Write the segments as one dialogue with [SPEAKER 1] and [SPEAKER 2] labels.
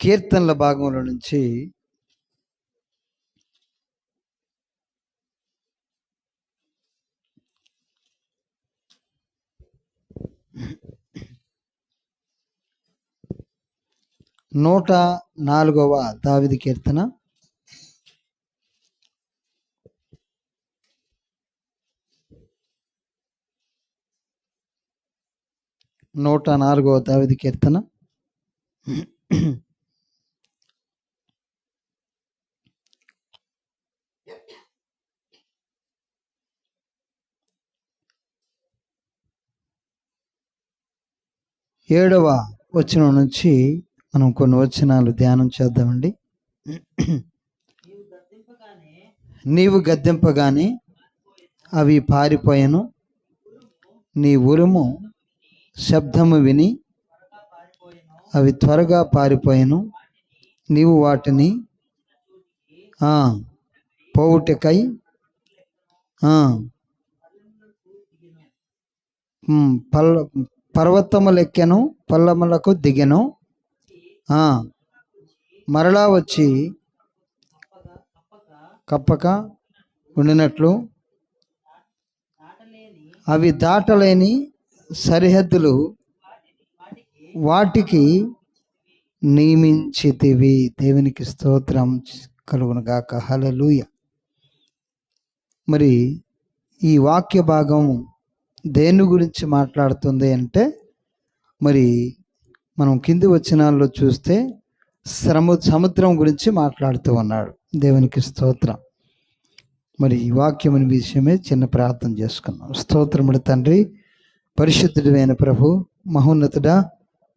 [SPEAKER 1] కీర్తనల భాగంలో నుంచి నూట 4వ దావీదు కీర్తన. నూట 4వ దావీదు కీర్తన. ఏడవ వచనం నుంచి మనం కొన్ని వచనాలు ధ్యానం చేద్దామండి. నీవు గద్దెంపగానే అవి పారిపోయాను, నీ ఉరుము శబ్దము విని అవి త్వరగా పారిపోయాను. నీవు వాటిని పోవుటకై పర్వతములెక్కెను, పల్లములకు దిగెను, మరలా వచ్చి కప్పక ఉండినట్లు అవి దాటలేని సరిహద్దులు వాటికి నియమించితివి. దేవునికి స్తోత్రం కలుగునుగాక. హల్లెలూయా. మరి ఈ వాక్య భాగం దేని గురించి మాట్లాడుతుంది అంటే, మరి మనం కింది వచనాల్లో చూస్తే సముద్రం గురించి మాట్లాడుతూ ఉన్నాడు. దేవునికి స్తోత్రం. మరి ఈ వాక్యం విషయమే చిన్న ప్రార్థన చేసుకున్నాం. స్తోత్రముడు తండ్రి, పరిశుద్ధుడైన ప్రభు, మహోన్నతుడా,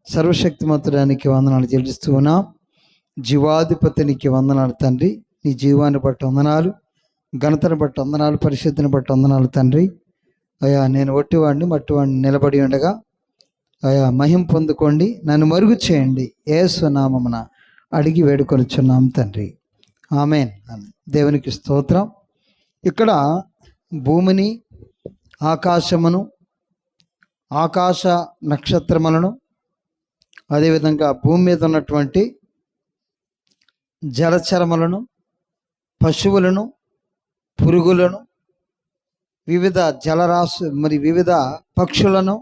[SPEAKER 1] సర్వశక్తిమంతుడానికి వందనాలు చెల్లిస్తూ ఉన్నాం. జీవాధిపతినికి వందనాలు తండ్రి. నీ జీవాన్ని బట్టి వందనాలు, ఘనతను బట్టి వందనాలు, పరిశుద్ధిని బట్టి వందనాలు తండ్రి. అయా, నేను ఒట్టివాడిని మట్టివాడిని నిలబడి ఉండగా అయా మహిమ పొందుకోండి, నన్ను మరుగు చేయండి. యేసు నామమున అడిగి వేడుకొనిచున్నాం తండ్రి. ఆమేన్. దేవునికి స్తోత్రం. ఇక్కడ భూమిని, ఆకాశమును, ఆకాశ నక్షత్రములను, అదేవిధంగా భూమి మీద ఉన్నటువంటి జలచరములను, పశువులను, పురుగులను, వివిధ జలరాశు వివిధ పక్షులను,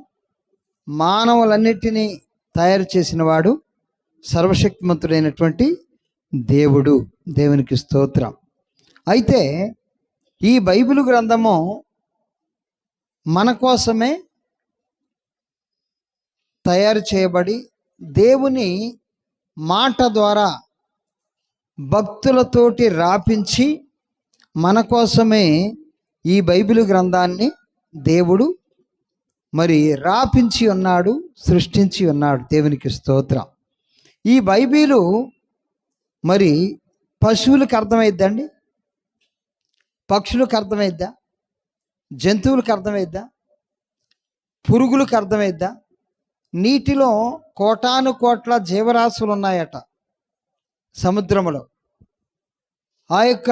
[SPEAKER 1] మానవులన్నిటినీ తయారు చేసిన వాడు సర్వశక్తిమంతుడైనటువంటి దేవుడు. దేవునికి స్తోత్రం. అయితే ఈ బైబిల్ గ్రంథము మన కోసమే తయారు చేయబడి దేవుని మాట ద్వారా భక్తులతోటి రాపించి మన కోసమే ఈ బైబిల్ గ్రంథాన్ని దేవుడు మరి రాపించి ఉన్నాడు, సృష్టించి ఉన్నాడు. దేవునికి స్తోత్రం. ఈ బైబిలు మరి పశువులకు అర్థమైద్దండి, పక్షులకు అర్థమైద్దా, జంతువులకు అర్థమైద్దా, పురుగులకు అర్థమైద్దా? నీటిలో కోటాను కోట్ల జీవరాశులు ఉన్నాయట సముద్రములో. ఆ యొక్క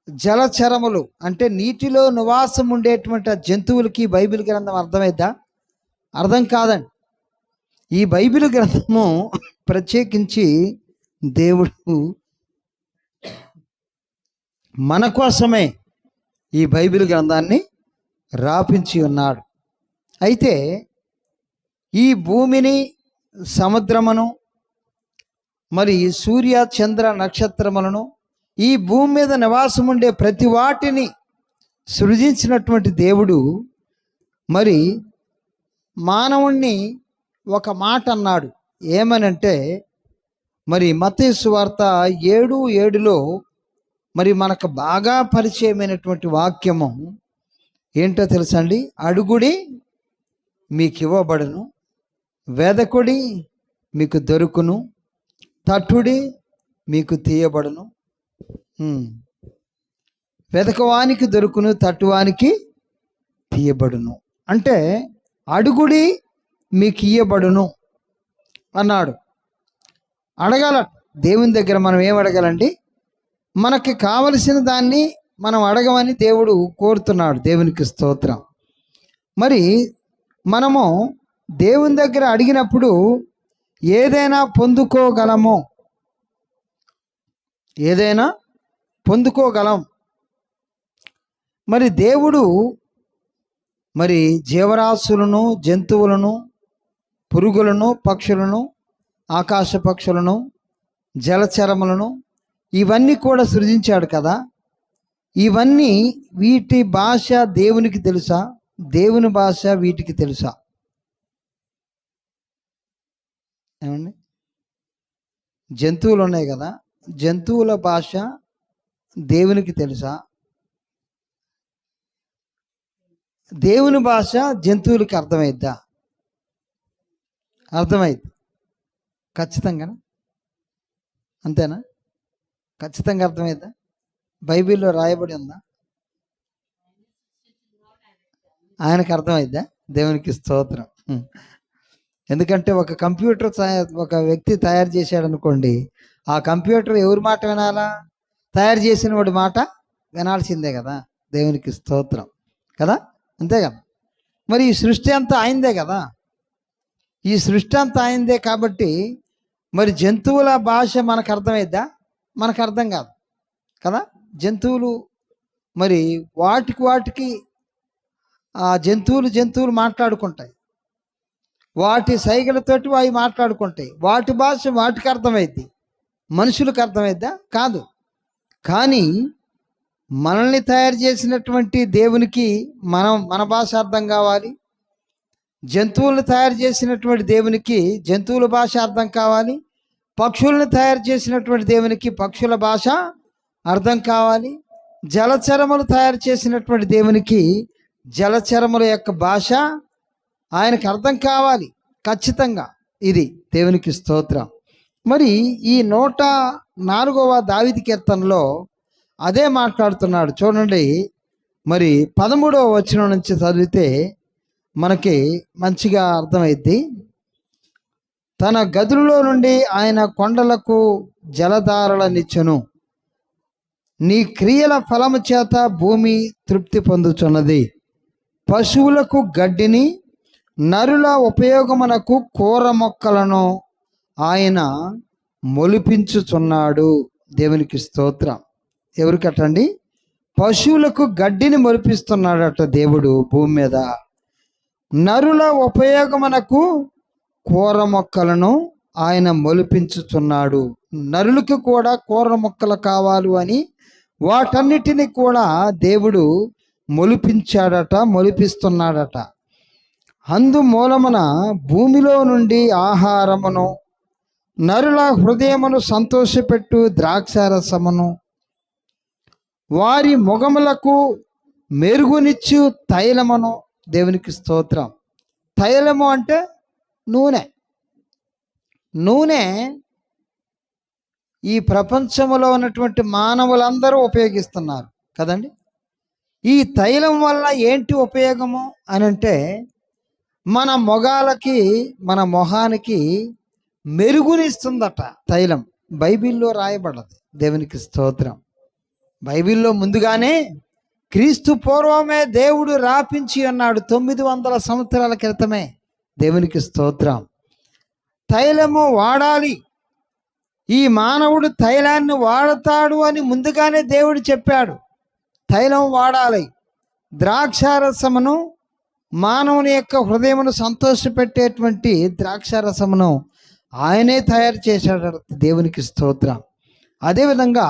[SPEAKER 1] జలచరములు అంటే నీటిలో నివాసం ఉండేటువంటి జంతువులకి బైబిల్ గ్రంథం అర్థమైద్దా? అర్థం కాదండి. ఈ బైబిల్ గ్రంథము ప్రత్యేకించి దేవుడు మన కోసమే ఈ బైబిల్ గ్రంథాన్ని రాపించి ఉన్నాడు. అయితే ఈ భూమిని, సముద్రమును, మరి సూర్య చంద్ర నక్షత్రములను, ఈ భూమి మీద నివాసం ఉండే ప్రతి వాటిని సృజించినటువంటి దేవుడు మరి మానవుణ్ణి ఒక మాట అన్నాడు. ఏమనంటే, మరి మత్తయి సువార్త 7:7లో మరి మనకు బాగా పరిచయమైనటువంటి వాక్యము ఏంటో తెలుసండి? అడుగుడి మీకు ఇవ్వబడును, వెదకుడి మీకు దొరుకును, తట్టుడి మీకు తీయబడును. వెదకవానికి దొరుకును, తట్టువానికి తీయబడును. అంటే అడుగుడి మీకు ఇయ్యబడును అన్నాడు. అడగాల దేవుని దగ్గర. మనం ఏం అడగాలండి? మనకి కావలసిన దాన్ని మనం అడగమని దేవుడు కోరుతున్నాడు. దేవునికి స్తోత్రం. మరి మనము దేవుని దగ్గర అడిగినప్పుడు ఏదైనా పొందుకోగలము, ఏదైనా పొందుకోగలం. మరి దేవుడు మరి జీవరాశులను, జంతువులను, పురుగులను, పక్షులను, ఆకాశ పక్షులను, జలచరములను ఇవన్నీ కూడా సృజించాడు కదా. ఇవన్నీ వీటి భాష దేవునికి తెలుసా? దేవుని భాష వీటికి తెలుసా? ఏమండి? జంతువులు ఉన్నాయి కదా, జంతువుల భాష దేవునికి తెలుసా? దేవుని భాష జంతువులకి అర్థమైద్దా? అర్థమైద్ది ఖచ్చితంగా. అంతేనా? ఖచ్చితంగా అర్థమైద్దా? బైబిల్లో రాయబడి ఉందా? ఆయనకు అర్థమైద్దా? దేవునికి స్తోత్రం. ఎందుకంటే ఒక కంప్యూటర్ ఒక వ్యక్తి తయారు చేశాడు అనుకోండి, ఆ కంప్యూటర్ ఎవరి మాట వినాలా? తయారు చేసిన వాడి మాట వినాల్సిందే కదా. దేవునికి స్తోత్రం కదా, అంతే కదా. మరి ఈ సృష్టి అంతా ఆయనదే కదా, ఈ సృష్టి అంతా ఆయనదే. కాబట్టి మరి జంతువుల భాష మనకు అర్థమైద్దా? మనకు అర్థం కాదు కదా. జంతువులు మరి వాటికి ఆ జంతువులు మాట్లాడుకుంటాయి, వాటి సైగలతోటి అవి మాట్లాడుకుంటాయి. వాటి భాష వాటికి అర్థమైద్ది, మనుషులకు అర్థమైద్దా? కాదు. కానీ మనల్ని తయారు చేసినటువంటి దేవునికి మన భాష అర్థం కావాలి. జంతువులను తయారు చేసినటువంటి దేవునికి జంతువుల భాష అర్థం కావాలి. పక్షులను తయారు చేసినటువంటి దేవునికి పక్షుల భాష అర్థం కావాలి. జలచరములు తయారు చేసినటువంటి దేవునికి జలచరముల యొక్క భాష ఆయనకు అర్థం కావాలి ఖచ్చితంగా. ఇది దేవునికి స్తోత్రం. మరి ఈ 104వ దావీదు కీర్తనలో అదే మాట్లాడుతున్నాడు. చూడండి, మరి 13వ వచనం నుంచి చదివితే మనకి మంచిగా అర్థమైద్ది. తన గదులలో నుండి ఆయన కొండలకు జలధారలనిచ్చును, నీ క్రియల ఫలము చేత భూమి తృప్తి పొందుచున్నది. పశువులకు గడ్డిని, నరుల ఉపయోగమునకు కూర మొక్కలను ఆయన మొలిపించుచున్నాడు. దేవునికి స్తోత్రం. ఎవరికటండి? పశువులకు గడ్డిని మొలిపిస్తున్నాడట దేవుడు భూమి మీద. నరుల ఉపయోగమునకు కూర మొక్కలను ఆయన మొలిపించుచున్నాడు. నరులకు కూడా కూర మొక్కలు కావాలి అని వాటన్నిటిని కూడా దేవుడు మొలిపించాడట, మొలిపిస్తున్నాడట. అందు మూలమున భూమిలో నుండి ఆహారమును, నరుల హృదయమును సంతోషపెట్టు ద్రాక్షారసమును, వారి మొగములకు మెరుగునిచ్చు తైలమును. దేవునికి స్తోత్రం. తైలము అంటే నూనె. నూనె ఈ ప్రపంచంలో ఉన్నటువంటి మానవులందరూ ఉపయోగిస్తున్నారు కదండి. ఈ తైలం వల్ల ఏంటి ఉపయోగము అని అంటే, మన మొగాలకి, మన మొహానికి మెరుగునిస్తుందట తైలం. బైబిల్లో రాయబడ్డది. దేవునికి స్తోత్రం. బైబిల్లో ముందుగానే క్రీస్తు పూర్వమే దేవుడు రాపించి ఉన్నాడు, 900 సంవత్సరాల క్రితమే. దేవునికి స్తోత్రం. తైలము వాడాలి, ఈ మానవుడు తైలాన్ని వాడతాడు అని ముందుగానే దేవుడు చెప్పాడు. తైలం వాడాలి. ద్రాక్షారసమును, మానవుని యొక్క హృదయమును సంతోషపెట్టేటువంటి ద్రాక్షారసమును ఆయనే తయారు చేశాడు. దేవునికి స్తోత్రం. అదేవిధంగా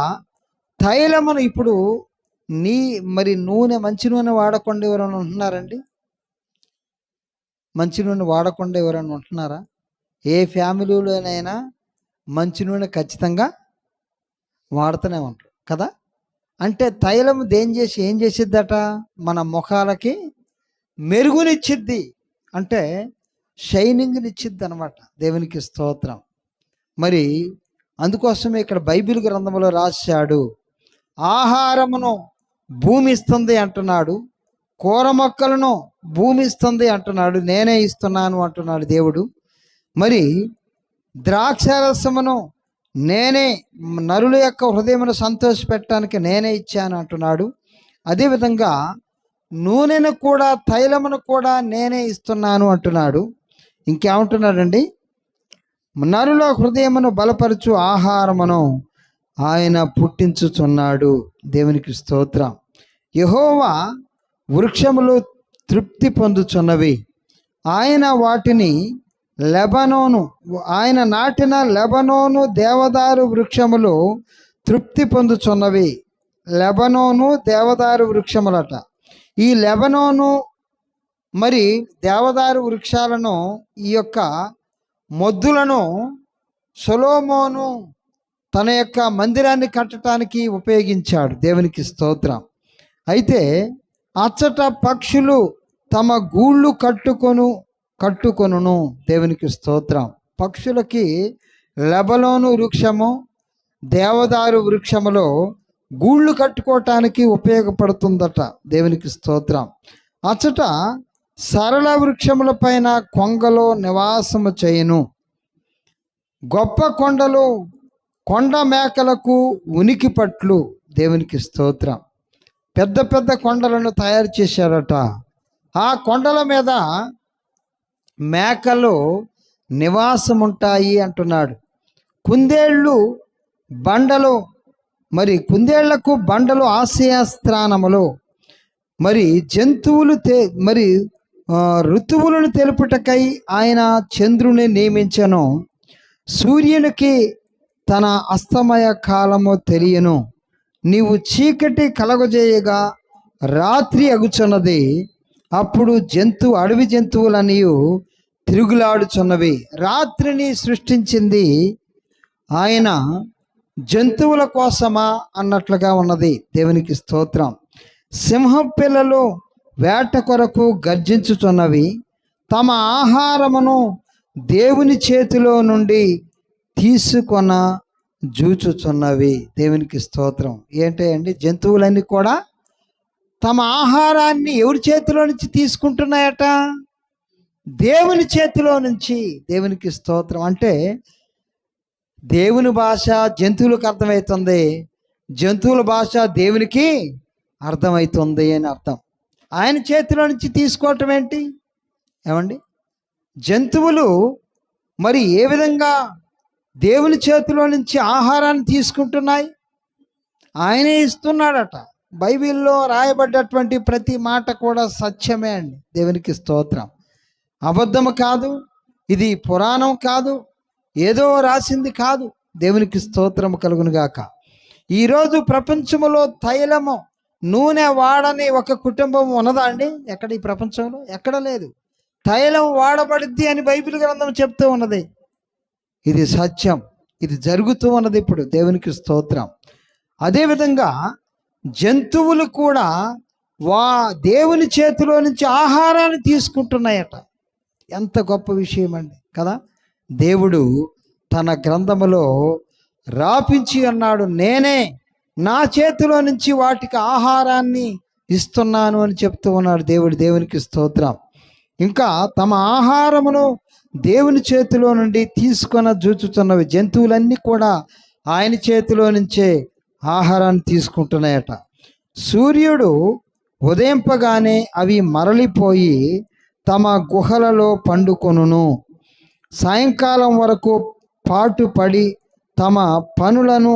[SPEAKER 1] తైలమును ఇప్పుడు మరి నూనె, మంచి నూనె వాడకుండా ఎవరైనా ఉంటున్నారండి? మంచి నూనె వాడకుండా ఎవరైనా ఉంటున్నారా? ఏ ఫ్యామిలీలోనైనా మంచి నూనె ఖచ్చితంగా వాడుతూనే ఉంటారు కదా. అంటే తైలం ఏం చేసిద్దట? మన ముఖాలకి మెరుగునిచ్చిద్ది, అంటే షైనింగ్నిచ్చిద్ది అనమాట. దేవునికి స్తోత్రం. మరి అందుకోసమే ఇక్కడ బైబిల్ గ్రంథంలో రాశాడు, ఆహారమును భూమి ఇస్తుంది అంటున్నాడు, కూర మొక్కలను భూమి ఇస్తుంది అంటున్నాడు, నేనే ఇస్తున్నాను అంటున్నాడు దేవుడు. మరి ద్రాక్షారసమును నేనే, నరుల యొక్క హృదయమును సంతోషపెట్టడానికి నేనే ఇచ్చాను అంటున్నాడు. అదేవిధంగా నూనెను కూడా తైలమును కూడా నేనే ఇస్తున్నాను అంటున్నాడు. ఇంకేమంటున్నాడండి? నరుల హృదయమును బలపరచు ఆహారమును ఆయన పుట్టించుచున్నాడు. దేవునికి స్తోత్రం. యెహోవా వృక్షములు తృప్తి పొందుచున్నవి, ఆయన వాటిని ఆయన నాటిన లెబనోను దేవదారు వృక్షములు తృప్తి పొందుచున్నవి. లెబనోను దేవదారు వృక్షములట. ఈ లెబనోను మరి దేవదారు వృక్షాలను, ఈ యొక్క మొద్దులను సొలొమోను తన యొక్క మందిరాన్ని కట్టడానికి ఉపయోగించాడు. దేవునికి స్తోత్రం. అయితే అచ్చట పక్షులు తమ గూళ్ళు కట్టుకొనును. దేవునికి స్తోత్రం. పక్షులకి లెబనోను వృక్షము, దేవదారు వృక్షములో గూళ్ళు కట్టుకోవటానికి ఉపయోగపడుతుందట. దేవునికి స్తోత్రం. అచ్చట సరళ వృక్షముల పైన కొంగలో నివాసము చేయును. గొప్ప కొండలు కొండ మేకలకు ఉనికి పట్లు. దేవునికి స్తోత్రం. పెద్ద పెద్ద కొండలను తయారు చేశారట. ఆ కొండల మీద మేకలు నివాసం ఉంటాయి అంటున్నాడు. కుందేళ్ళు బండలు, మరి కుందేళ్లకు బండలు ఆశ్రయస్థానములు. మరి జంతువులు ఋతువులను తెలుపుటకై ఆయన చంద్రుని నియమించెను. సూర్యునికి తన అస్తమయ కాలము తెలియను. నీవు చీకటి కలగజేయగా రాత్రి అగుచున్నది. అప్పుడు అడవి జంతువులనియు తిరుగులాడుచున్నవి. రాత్రిని సృష్టించింది ఆయన జంతువుల కోసమా అన్నట్లుగా ఉన్నది. దేవునికి స్తోత్రం. సింహం పిల్లలు వేట కొరకు గర్జించుచున్నవి, తమ ఆహారమును దేవుని చేతిలో నుండి తీసుకొన జూచుచున్నవి. దేవునికి స్తోత్రం. ఏంటండి? జంతువులన్నీ కూడా తమ ఆహారాన్ని ఎవరి చేతిలో నుంచి తీసుకుంటున్నాయట? దేవుని చేతిలో నుంచి. దేవునికి స్తోత్రం. అంటే దేవుని భాష జంతువులకు అర్థమవుతుంది, జంతువుల భాష దేవునికి అర్థమవుతుంది అని అర్థం. ఆయన చేతిలో నుంచి తీసుకోవటం ఏంటి? ఏమండి? జంతువులు మరి ఏ విధంగా దేవుని చేతిలో నుంచి ఆహారాన్ని తీసుకుంటున్నాయి? ఆయనే ఇస్తున్నాడట. బైబిల్లో రాయబడ్డటువంటి ప్రతి మాట కూడా సత్యమే అండి. దేవునికి స్తోత్రం. అబద్ధము కాదు, ఇది పురాణం కాదు, ఏదో రాసింది కాదు. దేవునికి స్తోత్రము కలుగును గాక. ఈరోజు ప్రపంచంలో తైలము, నూనె వాడని ఒక కుటుంబం ఉన్నదా అండి? ఎక్కడ? ఈ ప్రపంచంలో ఎక్కడ లేదు. తైలం వాడబడిద్ది అని బైబిల్ గ్రంథం చెప్తూ ఉన్నది. ఇది సత్యం, ఇది జరుగుతూ ఉన్నది ఇప్పుడు. దేవునికి స్తోత్రం. అదేవిధంగా జంతువులు కూడా దేవుని చేతిలో నుంచి ఆహారాన్ని తీసుకుంటున్నాయట. ఎంత గొప్ప విషయం అండి కదా. దేవుడు తన గ్రంథములో రాపించి అన్నాడు, నేనే నా చేతిలో నుంచి వాటికి ఆహారాన్ని ఇస్తున్నాను అని చెప్తూ ఉన్నాడు దేవుడు. దేవునికి స్తోత్రం. ఇంకా తమ ఆహారమును దేవుని చేతిలో నుండి తీసుకొని జూచుతున్నవి. జంతువులన్నీ కూడా ఆయన చేతిలో నుంచే ఆహారాన్ని తీసుకుంటున్నాయట. సూర్యుడు ఉదయింపగానే అవి మరలిపోయి తమ గుహలలో పండుకొనును. సాయంకాలం వరకు పాటుపడి తమ పనులను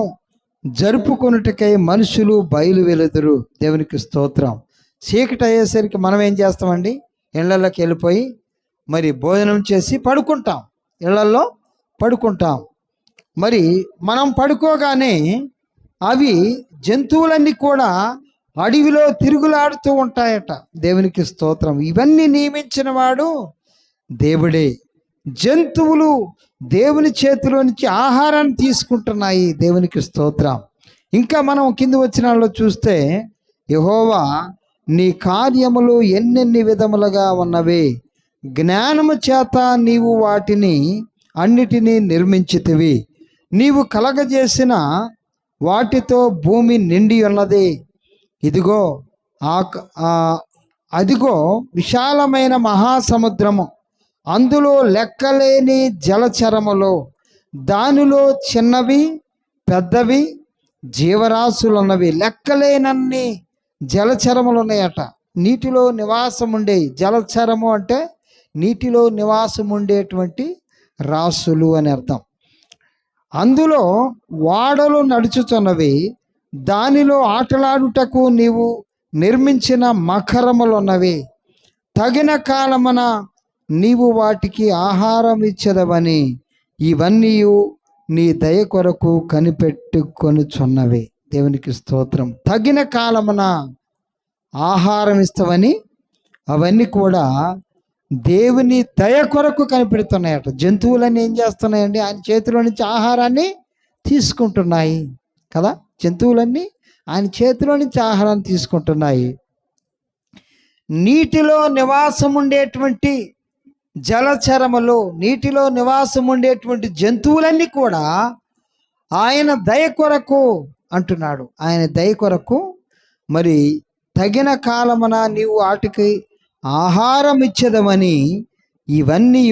[SPEAKER 1] జరుపుకొనుటకై మనుషులు బయలువెలుదురు. దేవునికి స్తోత్రం. చీకటి అయ్యేసరికి మనం ఏం చేస్తామండి? ఇళ్లలోకి వెళ్ళిపోయి మరి భోజనం చేసి పడుకుంటాం, ఇళ్లల్లో పడుకుంటాం. మరి మనం పడుకోగానే అవి జంతువులన్నీ కూడా అడవిలో తిరుగులాడుతూ ఉంటాయట. దేవునికి స్తోత్రం. ఇవన్నీ నియమించిన వాడు దేవుడే. జంతువులు దేవుని చేతిలో నుంచి ఆహారాన్ని తీసుకుంటున్నాయి. దేవునికి స్తోత్రం. ఇంకా మనం కింది వచనాల్లో చూస్తే, యెహోవా నీ కార్యములు ఎన్నెన్ని విధములుగా ఉన్నవి, జ్ఞానము చేత నీవు వాటిని అన్నిటినీ నిర్మించితివి. నీవు కలగజేసిన వాటితో భూమి నిండి ఉన్నది. అదిగో విశాలమైన మహాసముద్రము, అందులో లెక్కలేని జలచరములు, దానిలో చిన్నవి పెద్దవి జీవరాశులున్నవి. లెక్కలేనన్ని జలచరములు ఉన్నాయట. నీటిలో నివాసం ఉండే, జలచరము అంటే నీటిలో నివాసం ఉండేటువంటి రాసులు అని అర్థం. అందులో వాడలు నడుచుచున్నవి, దానిలో ఆటలాడుటకు నీవు నిర్మించిన మకరములున్నవి. తగిన కాలమున నీవు వాటికి ఆహారం ఇచ్చదవని ఇవన్నీ నీ దయ కొరకు కనిపెట్టుకొనుచున్నవి. దేవునికి స్తోత్రం. తగిన కాలమున ఆహారం ఇస్తావని అవన్నీ కూడా దేవుని దయ కొరకు కనిపెడుతున్నాయట. జంతువులన్నీ ఏం చేస్తున్నాయండి? ఆయన చేతిలో నుంచి ఆహారాన్ని తీసుకుంటున్నాయి కదా. జంతువులన్నీ ఆయన చేతిలో నుంచి ఆహారాన్ని తీసుకుంటున్నాయి. నీటిలో నివాసం ఉండేటువంటి జలచరములు, నీటిలో నివాసం ఉండేటువంటి జంతువులన్నీ కూడా ఆయన దయ కొరకు అంటున్నాడు. ఆయన దయ కొరకు మరి తగిన కాలమున నీవు వాటికి ఆహారం ఇచ్చేదమని ఇవన్నీ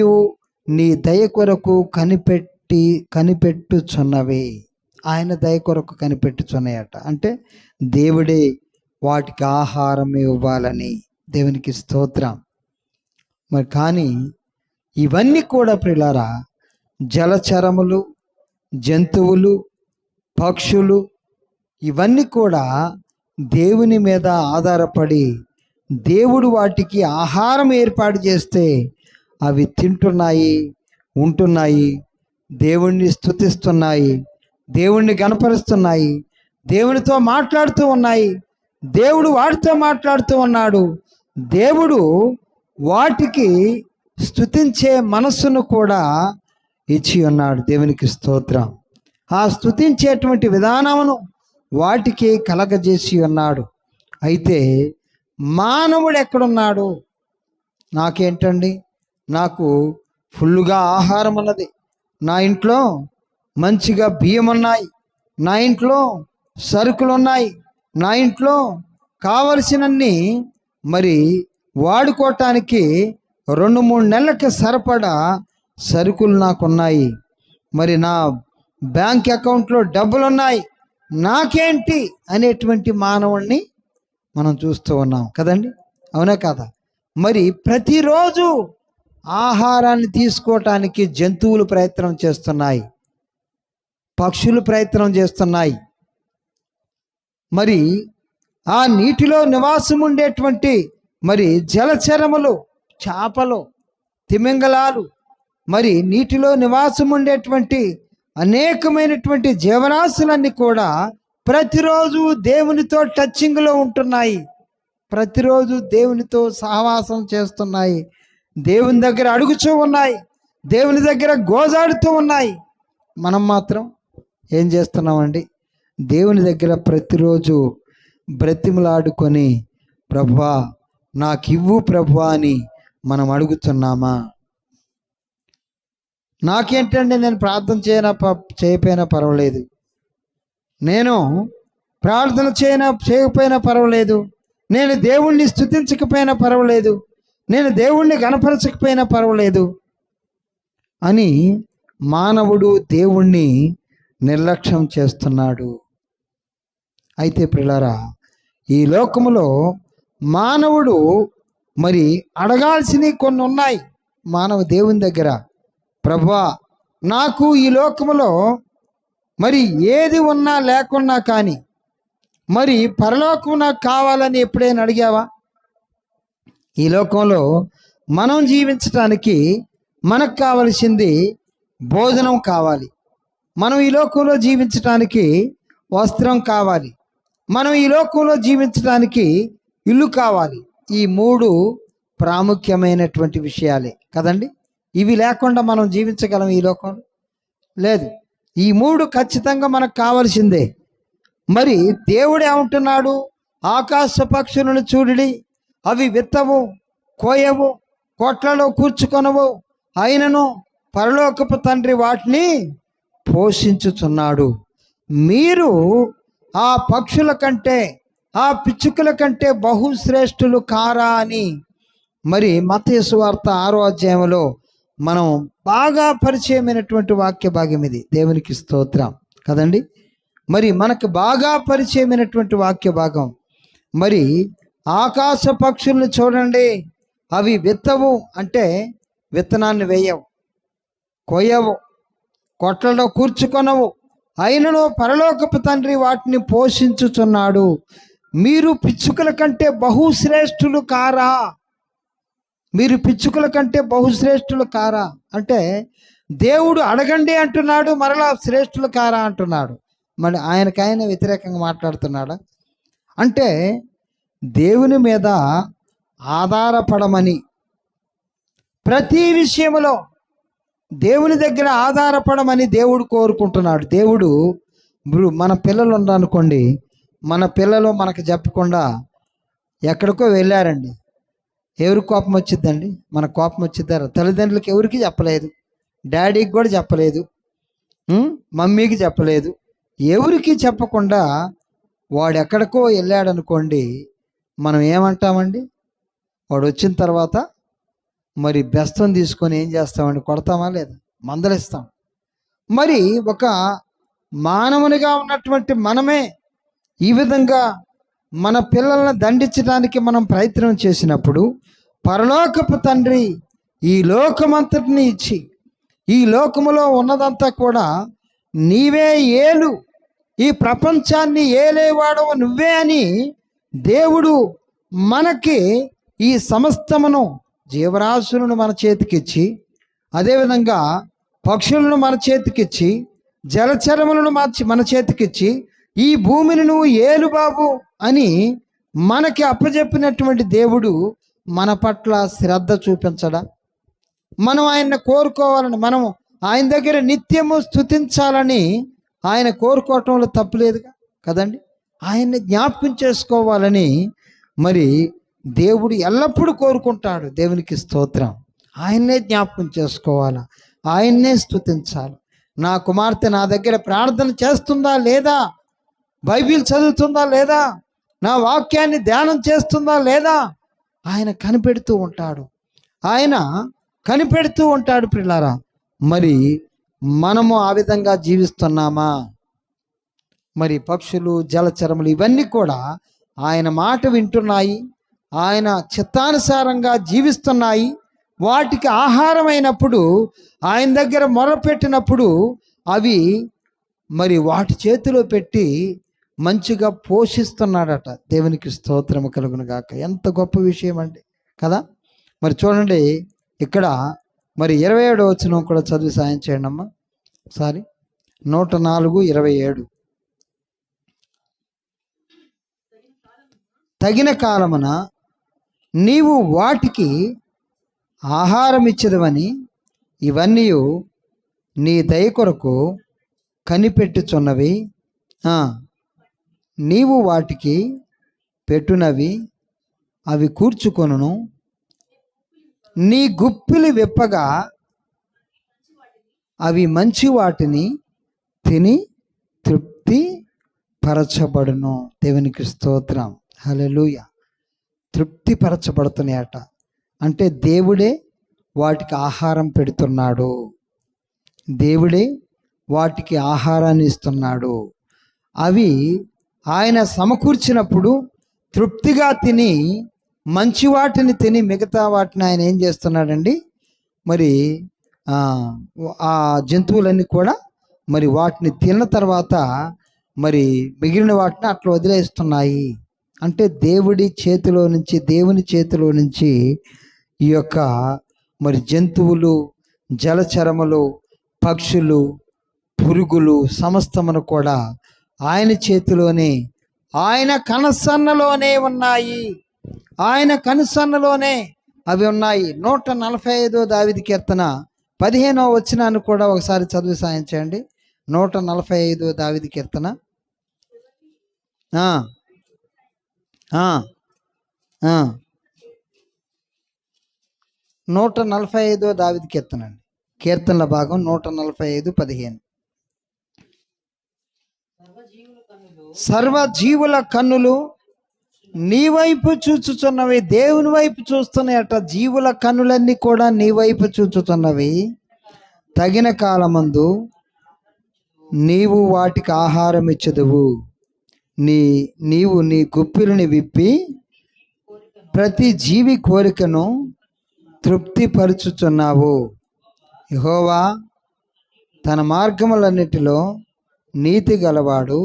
[SPEAKER 1] నీ దయ కొరకు కనిపెట్టుచున్నవి. ఆయన దయ కొరకు కనిపెట్టుచున్నాయట. అంటే దేవుడే వాటికి ఆహారం ఇవ్వాలని. దేవునికి స్తోత్రం. మరి కానీ ఇవన్నీ కూడా ప్రియులారా, జలచరములు, జంతువులు, పక్షులు ఇవన్నీ కూడా దేవుని మీద ఆధారపడి దేవుడు వాటికి ఆహారం ఏర్పాటు చేస్తే అవి తింటున్నాయి, ఉంటున్నాయి, దేవుణ్ణి స్తుతిస్తున్నాయి, దేవుణ్ణి గణపరుస్తున్నాయి, దేవునితో మాట్లాడుతూ ఉన్నాయి. దేవుడు వాటితో మాట్లాడుతూ ఉన్నాడు. దేవుడు వాటికి స్తుతించే మనస్సును కూడా ఇచ్చి ఉన్నాడు. దేవునికి స్తోత్రం. ఆ స్తుతించేటువంటి విధానమును వాటికి కలగజేసి ఉన్నాడు. అయితే మానవుడు ఎక్కడున్నాడు? నాకేంటండి, నాకు ఫుల్లుగా ఆహారం ఉన్నది, నా ఇంట్లో మంచిగా బియ్యం ఉన్నాయి, నా ఇంట్లో సరుకులు ఉన్నాయి, నా ఇంట్లో కావలసినన్ని మరి వాడుకోవటానికి 2-3 నెలలకి సరిపడా సరుకులు నాకున్నాయి, మరి నా బ్యాంక్ అకౌంట్లో డబ్బులు ఉన్నాయి, నాకేంటి అనేటువంటి మానవుణ్ణి మనం చూస్తూ ఉన్నాం కదండి. అవునా కదా? మరి ప్రతిరోజు ఆహారాన్ని తీసుకోవటానికి జంతువులు ప్రయత్నం చేస్తున్నాయి, పక్షులు ప్రయత్నం చేస్తున్నాయి. మరి ఆ నీటిలో నివాసం ఉండేటువంటి మరి జలచరములు, చేపలు, తిమింగలాలు, మరి నీటిలో నివాసం ఉండేటువంటి అనేకమైనటువంటి జీవరాశులన్నీ కూడా ప్రతిరోజు దేవునితో టచింగ్లో ఉంటున్నాయి, ప్రతిరోజు దేవునితో సహవాసం చేస్తున్నాయి, దేవుని దగ్గర అడుగుతూ ఉన్నాయి, దేవుని దగ్గర గోజాడుతూ ఉన్నాయి. మనం మాత్రం ఏం చేస్తున్నామండి? దేవుని దగ్గర ప్రతిరోజు బ్రతిమలాడుకొని ప్రభువా నాకు ఇవ్వు ప్రభువా అని మనం అడుగుతున్నామా? నాకేంటండి, నేను ప్రార్థన చేయకపోయినా పర్వాలేదు, నేను ప్రార్థన చేయకపోయినా పర్వాలేదు, నేను దేవుణ్ణి స్తుతించకపోయినా పర్వాలేదు, నేను దేవుణ్ణి గణపరచకపోయినా పర్వాలేదు అని మానవుడు దేవుణ్ణి నిర్లక్ష్యం చేస్తున్నాడు. అయితే ప్రియులారా, ఈ లోకములో మానవుడు మరి అడగాల్సినవి కొన్ని ఉన్నాయి. మానవ దేవుని దగ్గర, ప్రభువా నాకు ఈ లోకములో మరి ఏది ఉన్నా లేకున్నా కానీ మరి పరలోకం నాకు కావాలని ఎప్పుడైనా అడిగావా? ఈ లోకంలో మనం జీవించటానికి మనకు కావలసింది భోజనం కావాలి, మనం ఈ లోకంలో జీవించటానికి వస్త్రం కావాలి, మనం ఈ లోకంలో జీవించడానికి ఇల్లు కావాలి. ఈ 3 ప్రాముఖ్యమైనటువంటి విషయాలే కదండి. ఇవి లేకుండా మనం జీవించగలం ఈ లోకంలో? లేదు. ఈ 3 ఖచ్చితంగా మనకు కావాల్సిందే. మరి దేవుడు ఏమంటున్నాడు? ఆకాశ పక్షులను చూడుడి, అవి విత్తవు, కోయవు, కొట్లలో కూర్చుకొనవు, అయినను పరలోకపు తండ్రి వాటిని పోషించుచున్నాడు. మీరు ఆ పక్షుల కంటే, ఆ పిచ్చుకల కంటే బహుశ్రేష్ఠులు కారా అని మరి మత్తయి సువార్త 6వ అధ్యాయంలో మనం బాగా పరిచయమైనటువంటి వాక్య భాగం ఇది. దేవునికి స్తోత్రం కదండి. మరి మనకు బాగా పరిచయమైనటువంటి వాక్య భాగం. మరి ఆకాశ పక్షుల్ని చూడండి, అవి విత్తవు అంటే విత్తనాన్ని వేయవు, కొయ్యవు, కొట్లలో కూర్చుకొనవు, అయినను పరలోకపు తండ్రి వాటిని పోషించుచున్నాడు. మీరు పిచ్చుకల కంటే బహుశ్రేష్ఠులు కారా? మీరు పిచ్చుకల కంటే బహుశ్రేష్ఠులు కారా అంటే దేవుడు అడగండి అంటున్నాడు, మరలా శ్రేష్ఠులు కారా అంటున్నాడు. మరి ఆయనకైనా వ్యతిరేకంగా మాట్లాడుతున్నాడా? అంటే దేవుని మీద ఆధారపడమని, ప్రతి విషయంలో దేవుని దగ్గర ఆధారపడమని దేవుడు కోరుకుంటున్నాడు. దేవుడు మన పిల్లలు ఉన్నారనుకోండి, మన పిల్లలు మనకు చెప్పకుండా ఎక్కడికో వెళ్ళారండి, ఎవరికి కోపం వచ్చిద్దండి? మన కోపం వచ్చిద్దారు. తల్లిదండ్రులకి ఎవరికి చెప్పలేదు, డాడీకి కూడా చెప్పలేదు, మమ్మీకి చెప్పలేదు, ఎవరికి చెప్పకుండా వాడు ఎక్కడికో వెళ్ళాడనుకోండి, మనం ఏమంటామండి? వాడు వచ్చిన తర్వాత మరి బెస్తం తీసుకొని ఏం చేస్తామండి? కొడతామా లేదా? మందలిస్తాం. మరి ఒక మానవునిగా ఉన్నటువంటి మనమే ఈ విధంగా మన పిల్లల్ని దండించడానికి మనం ప్రయత్నం చేసినప్పుడు, పరలోకపు తండ్రి ఈ లోకమంతటిని ఇచ్చి, ఈ లోకములో ఉన్నదంతా కూడా నీవే ఏలు, ఈ ప్రపంచాన్ని ఏలేవాడవు నువ్వే అని దేవుడు మనకి ఈ సమస్తమును, జీవరాశులను మన చేతికిచ్చి, అదేవిధంగా పక్షులను మన చేతికిచ్చి, జలచరములను మన చేతికిచ్చి, ఈ భూమిని నువ్వు ఏలు బాబు అని మనకి అప్పచెప్పినటువంటి దేవుడు మన పట్ల శ్రద్ధ చూపించడా? మనం ఆయన్ని కోరుకోవాలని, మనం ఆయన దగ్గర నిత్యము స్తుతించాలని ఆయన కోరుకోవటంలో తప్పులేదుగా కదండి. ఆయన్ని జ్ఞాపకం చేసుకోవాలని మరి దేవుడు ఎల్లప్పుడూ కోరుకుంటాడు. దేవునికి స్తోత్రం. ఆయన్నే జ్ఞాపకం చేసుకోవాలా, ఆయన్నే స్తుతించాలి. నా కుమార్తె నా దగ్గర ప్రార్థన చేస్తుందా లేదా, బైబిల్ చదువుతుందా లేదా, నా వాక్యాన్ని ధ్యానం చేస్తుందా లేదా, ఆయన కనిపెడుతూ ఉంటాడు. ఆయన కనిపెడుతూ ఉంటాడు ప్రియులారా. మరి మనము ఆ విధంగా జీవిస్తున్నామా? మరి పక్షులు, జలచరములు ఇవన్నీ కూడా ఆయన మాట వింటున్నాయి, ఆయన చిత్తానుసారంగా జీవిస్తున్నాయి. వాటికి ఆహారమైనప్పుడు, ఆయన దగ్గర మొరపెట్టినప్పుడు అవి మరి వాటి చేతిలో పెట్టి మంచిగా పోషిస్తున్నాడట. దేవునికి స్తోత్రము కలుగును గాక. ఎంత గొప్ప విషయం అండి కదా. మరి చూడండి, ఇక్కడ మరి 27వ వచనం కూడా చదివి సాయం చేయండి అమ్మా. సారీ, 104:27. తగిన కాలమున నీవు వాటికి ఆహారం ఇచ్చేదవని ఇవన్నీ నీ దయ కొరకు కనిపెట్టుచున్నవి. నీవు వాటికి పెట్టునవి అవి కూర్చుకొనును. నీ గుప్పిలి విప్పగా అవి మంచి వాటిని తిని తృప్తి పరచబడును. దేవునికి స్తోత్రం. హల్లెలూయా. తృప్తి పరచబడుతున్నాయట అంటే దేవుడే వాటికి ఆహారం పెడుతున్నాడు, దేవుడే వాటికి ఆహారాన్ని ఇస్తున్నాడు. అవి ఆయన సమకూర్చినప్పుడు తృప్తిగా తిని, మంచి వాటిని తిని, మిగతా వాటిని ఆయన ఏం చేస్తున్నాడండి? మరి ఆ జంతువులన్నీ కూడా మరి వాటిని తిన్న తర్వాత మరి మిగిలిన వాటిని అట్లా వదిలేస్తున్నాయి. అంటే దేవుని చేతిలో నుంచి ఈ యొక్క మరి జంతువులు, జలచరములు, పక్షులు, పురుగులు సమస్తమును కూడా ఆయన చేతిలోనే, ఆయన కనుసన్నలోనే ఉన్నాయి. ఆయన కనుసన్నలోనే అవి ఉన్నాయి. 145 దావీదు కీర్తన 15వ వచనాన్ని కూడా ఒకసారి చదివి సాయం చేయండి. 145 దావీదు కీర్తన 145 దావీదు కీర్తన అండి. కీర్తనల భాగం 145:15. సర్వజీవుల కన్నులు నీ వైపు చూచుచున్నవి. దేవుని వైపు చూస్తున్నాయట. జీవుల కన్నులన్నీ కూడా నీ వైపు చూచుచున్నవి. తగిన కాలమందు నీవు వాటికి ఆహారం ఇచ్చెదవు. నీవు నీ గుప్పిలిని విప్పి ప్రతి జీవి కోరికను తృప్తిపరుచుచున్నావు. యెహోవా తన మార్గములన్నిటిలో నీతి గలవాడు,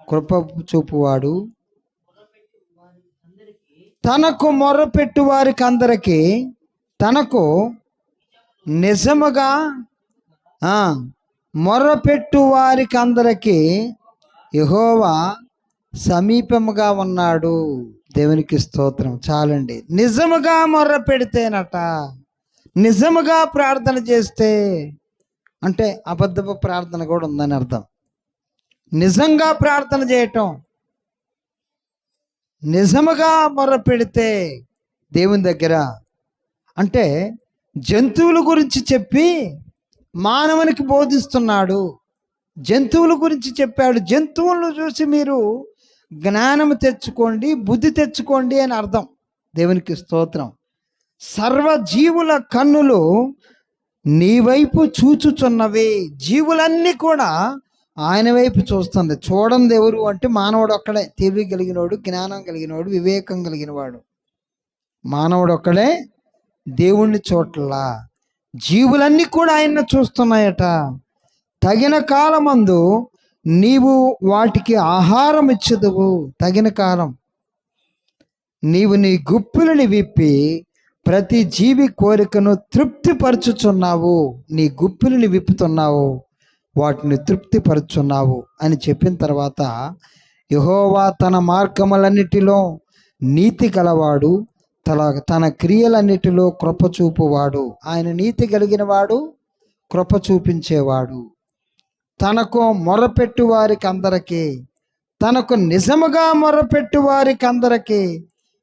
[SPEAKER 1] కృప చూపువాడు, తనకు మొర్రపెట్టు వారికి అందరికీ తనకు నిజముగా మొర్రపెట్టు వారికి అందరికీ యెహోవా సమీపముగా ఉన్నాడు. దేవునికి స్తోత్రం. చాలండి. నిజముగా మొర్ర పెడితేనట, నిజముగా ప్రార్థన చేస్తే, అంటే అబద్ధపు ప్రార్థన కూడా ఉందని అర్థం. నిజంగా ప్రార్థన చేయటం, నిజముగా మొర్ర పెడితే దేవుని దగ్గర, అంటే జంతువుల గురించి చెప్పి మానవునికి బోధిస్తున్నాడు. జంతువుల గురించి చెప్పాడు. జంతువులను చూసి మీరు జ్ఞానం తెచ్చుకోండి, బుద్ధి తెచ్చుకోండి అని అర్థం. దేవునికి స్తోత్రం. సర్వజీవుల కన్నులు నీ వైపు చూచుచున్నవి. జీవులన్నీ కూడా ఆయన వైపు చూస్తుంది. చూడండి ఎవరు అంటే మానవుడు ఒక్కడే తెలివి కలిగినవాడు, జ్ఞానం కలిగినవాడు, వివేకం కలిగినవాడు. మానవుడు ఒక్కడే దేవుణ్ణి చూడలా. జీవులన్నీ కూడా ఆయన్ని చూస్తున్నాయట. తగిన కాలమందు నీవు వాటికి ఆహారం ఇచ్చదువు. తగిన కాలం నీవు నీ గుప్పిలిని విప్పి ప్రతి జీవి కోరికను తృప్తిపరచుచున్నావు. నీ గుప్పిలిని విప్పుతున్నావు, వాటిని తృప్తిపరచున్నావు అని చెప్పిన తర్వాత, యెహోవా తన మార్గములన్నిటిలో నీతి గలవాడు, తన క్రియలన్నిటిలో కృప చూపువాడు. ఆయన నీతి కలిగిన వాడు, కృప చూపించేవాడు. తనకు మొరపెట్టు వారికి అందరికీ, తనకు నిజముగా మొరపెట్టు వారికి అందరికీ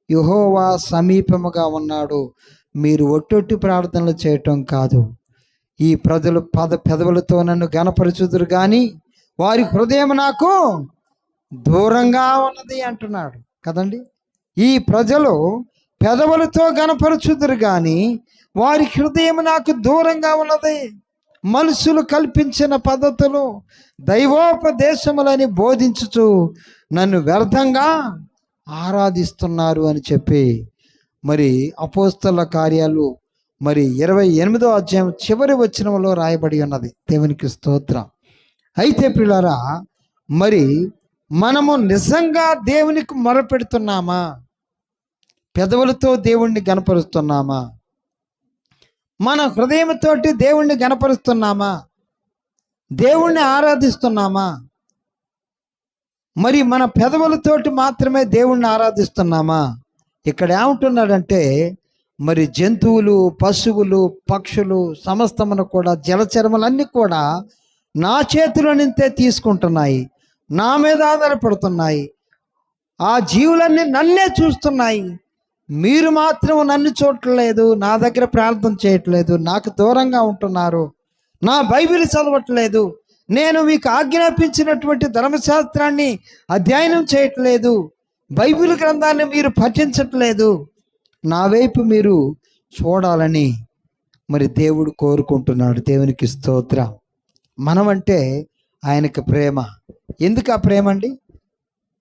[SPEAKER 1] యెహోవా సమీపముగా ఉన్నాడు. మీరు ఒట్టొట్టి ప్రార్థనలు చేయటం కాదు. ఈ ప్రజలు పెదవులతో నన్ను గణపరచుదురు కానీ వారి హృదయం నాకు దూరంగా ఉన్నది అంటున్నాడు కదండి. ఈ ప్రజలు పెదవులతో గణపరచుదురు కానీ వారి హృదయం నాకు దూరంగా ఉన్నది. మనుషులు కల్పించిన పద్ధతులు దైవోపదేశములని బోధించుచు నన్ను వ్యర్థంగా ఆరాధిస్తున్నారు అని చెప్పి మరి అపోస్తల కార్యాలు 28వ అధ్యాయం చివరి వచనంలో రాయబడి ఉన్నది. దేవునికి స్తోత్రం. అయితే ప్రియులారా, మరి మనము నిజంగా దేవునికి మొరపెడుతున్నామా? పెదవులతో దేవుణ్ణి గణపరుస్తున్నామా? మన హృదయంతోటి దేవుణ్ణి గణపరుస్తున్నామా? దేవుణ్ణి ఆరాధిస్తున్నామా? మరి మన పెదవులతోటి మాత్రమే దేవుణ్ణి ఆరాధిస్తున్నామా? ఇక్కడ ఏమంటున్నాడంటే, మరి జంతువులు, పశువులు, పక్షులు సమస్తమును కూడా, జలచరములన్నీ కూడా నా చేతిలో నింతే తీసుకుంటున్నాయి, నా మీద ఆధారపడుతున్నాయి. ఆ జీవులన్నీ నన్నే చూస్తున్నాయి. మీరు మాత్రం నన్ను చూడట్లేదు, నా దగ్గర ప్రార్థన చేయట్లేదు, నాకు దూరంగా ఉంటున్నారు, నా బైబిల్ చదవట్లేదు, నేను మీకు ఆజ్ఞాపించినటువంటి ధర్మశాస్త్రాన్ని అధ్యయనం చేయట్లేదు, బైబిల్ గ్రంథాన్ని మీరు పఠించట్లేదు. నా వైపు మీరు చూడాలని మరి దేవుడు కోరుకుంటున్నాడు. దేవునికి స్తోత్రం. మనమంటే ఆయనకి ప్రేమ. ఎందుకు ఆ ప్రేమ అండి?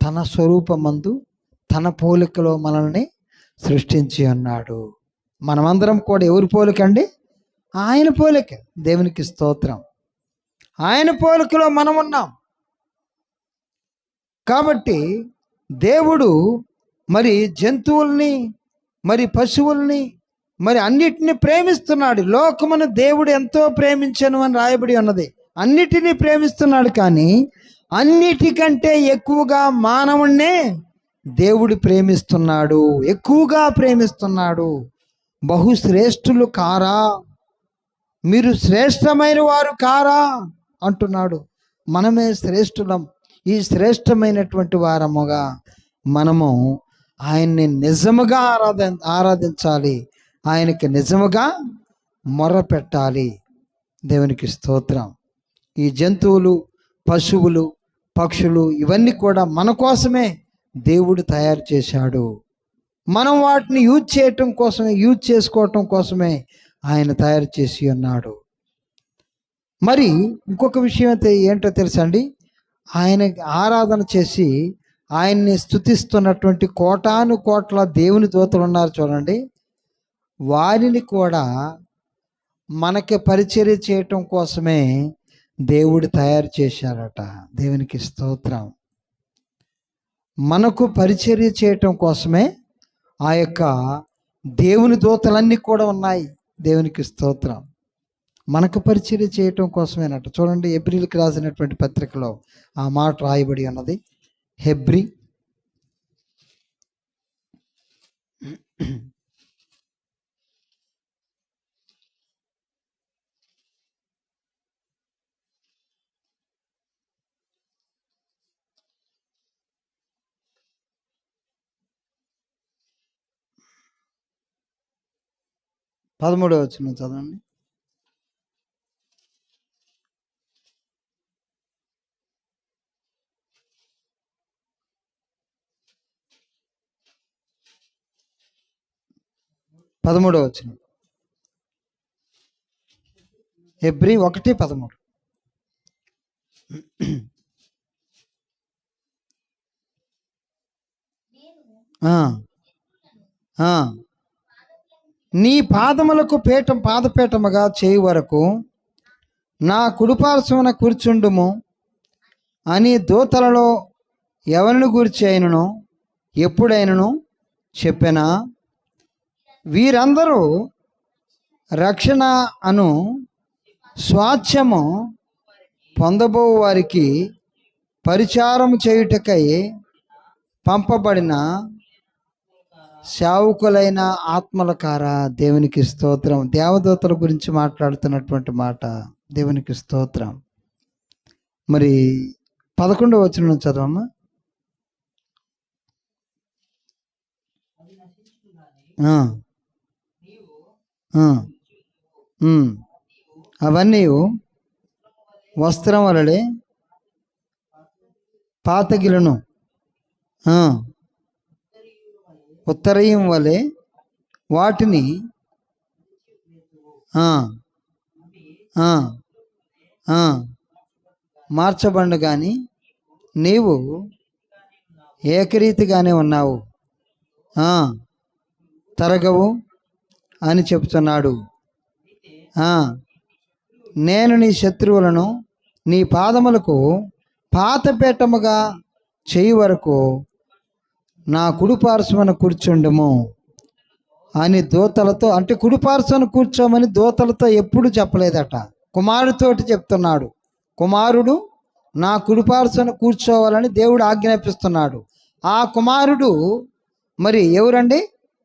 [SPEAKER 1] తన స్వరూపమందు తన పోలికలో మనల్ని సృష్టించి ఉన్నాడు. మనమందరం కూడా ఎవరి పోలిక అండి? ఆయన పోలిక. దేవునికి స్తోత్రం. ఆయన పోలికలో మనం ఉన్నాం. కాబట్టి దేవుడు మరి జంతువుల్ని, మరి పశువుల్ని, మరి అన్నిటిని ప్రేమిస్తున్నాడు. లోకమును దేవుడు ఎంతో ప్రేమించను అని రాయబడి ఉన్నది. అన్నిటినీ ప్రేమిస్తున్నాడు, కానీ అన్నిటికంటే ఎక్కువగా మానవుణ్ణే దేవుడు ప్రేమిస్తున్నాడు, ఎక్కువగా ప్రేమిస్తున్నాడు. బహుశ్రేష్ఠులు కారా, మీరు శ్రేష్టమైన వారు కారా అంటున్నాడు. మనమే శ్రేష్ఠులం. ఈ శ్రేష్టమైనటువంటి వారముగా మనము ఆయన్ని నిజముగా ఆరాధించాలి, ఆయనకి నిజముగా మొర్ర పెట్టాలి. దేవునికి స్తోత్రం. ఈ జంతువులు, పశువులు, పక్షులు ఇవన్నీ కూడా మన కోసమే దేవుడు తయారు చేశాడు. మనం వాటిని యూజ్ చేసుకోవటం కోసమే ఆయన తయారు చేసి ఉన్నాడు. మరి ఇంకొక విషయం అయితే ఏంటో తెలుసా అండి? ఆయన ఆరాధన చేసి ఆయన్ని స్తుతిస్తున్నటువంటి కోటాను కోట్ల దేవుని దూతలు ఉన్నారు చూడండి. వారిని కూడా మనకి పరిచర్య చేయటం కోసమే దేవుడు తయారు చేశారట. దేవునికి స్తోత్రం. మనకు పరిచర్య చేయటం కోసమే ఆ యొక్క దేవుని దూతలన్నీ కూడా ఉన్నాయి. దేవునికి స్తోత్రం. మనకు పరిచర్య చేయటం కోసమేనట. చూడండి, హెబ్రీలకు రాసినటువంటి పత్రికలో ఆ మాట రాయబడి ఉన్నది. హెబ్రీ 13వ వచనం చదవండి. హెబ్రీ 1:13. నీ పాదములకు పాదపీఠముగా చేయి వరకు నా కుడిపార్శ్వమున కూర్చుండుము అని దూతలలో ఎవరిని గురించి అయినను ఎప్పుడైనను చెప్పెనా? వీరందరూ రక్షణ అను స్వాస్థ్యము పొందబో వారికి పరిచారము చేయుటకై పంపబడిన సేవకులైన ఆత్మలకారా. దేవునికి స్తోత్రం. దేవదూతల గురించి మాట్లాడుతున్నటువంటి మాట. దేవునికి స్తోత్రం. మరి 11వ వచనం చదవమ్మా. అవన్నీ వస్త్రం వలలే పాతగిలను ఉత్తరయం వలె వాటిని మార్చబండు కానీ నీవు ఏకరీతిగానే ఉన్నావు, తరగవు అని చెప్తున్నాడు. నేను నీ శత్రువులను నీ పాదములకు పాతపీఠముగా చేయి వరకు నా కుడిపార్శ్వన కూర్చుండము అని దూతలతో, అంటే కుడిపార్శ్వన కూర్చోమని దూతలతో ఎప్పుడు చెప్పలేదట, కుమారుడితోటి చెప్తున్నాడు. కుమారుడు నా కుడిపార్శ్వన కూర్చోవాలని దేవుడు ఆజ్ఞాపిస్తున్నాడు. ఆ కుమారుడు మరి ఎవరండి?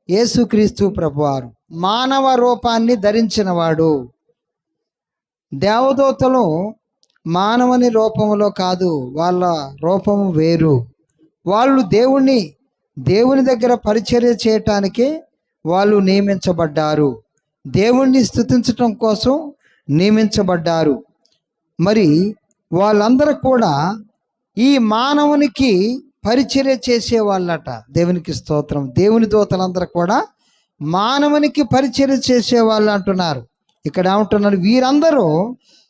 [SPEAKER 1] యేసుక్రీస్తు ప్రభువారు. మానవ రూపాన్ని ధరించినవాడు. దేవదూతలు మానవుని రూపంలో కాదు, వాళ్ళ రూపము వేరు. వాళ్ళు దేవుని దగ్గర పరిచర్య చేయటానికి వాళ్ళు నియమించబడ్డారు. దేవుణ్ణి స్తుతించటం కోసం నియమించబడ్డారు. మరి వాళ్ళందరూ కూడా ఈ మానవునికి పరిచర్య చేసే వాళ్ళట. దేవునికి స్తోత్రం. దేవుని దూతలందరూ కూడా మానవునికి పరిచర్య చేసేవాళ్ళు అంటున్నారు. ఇక్కడ ఏమంటున్నారు? వీరందరూ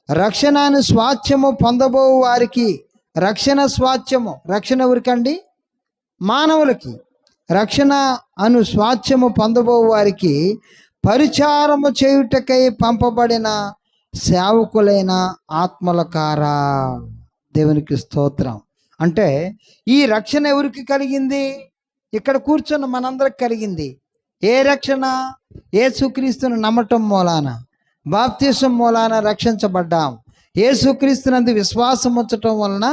[SPEAKER 1] రక్షణను స్వాస్థ్యము పొందబో వారికి. రక్షణ స్వాస్థ్యము. రక్షణ ఎవరికండి? మానవులకి. రక్షణ అను స్వాస్థ్యము పొందబో వారికి పరిచారము చేయుటకై పంపబడిన సేవకులైన ఆత్మలకారా. దేవునికి స్తోత్రం. అంటే ఈ రక్షణ ఎవరికి కలిగింది? ఇక్కడ కూర్చున్న మనందరికి కలిగింది. ఏ రక్షణ? యేసుక్రీస్తును నమ్మటం మూలాన, బాప్తిసం మూలాన రక్షించబడ్డాం. యేసుక్రీస్తునందు విశ్వాసం ఉంచటం వలన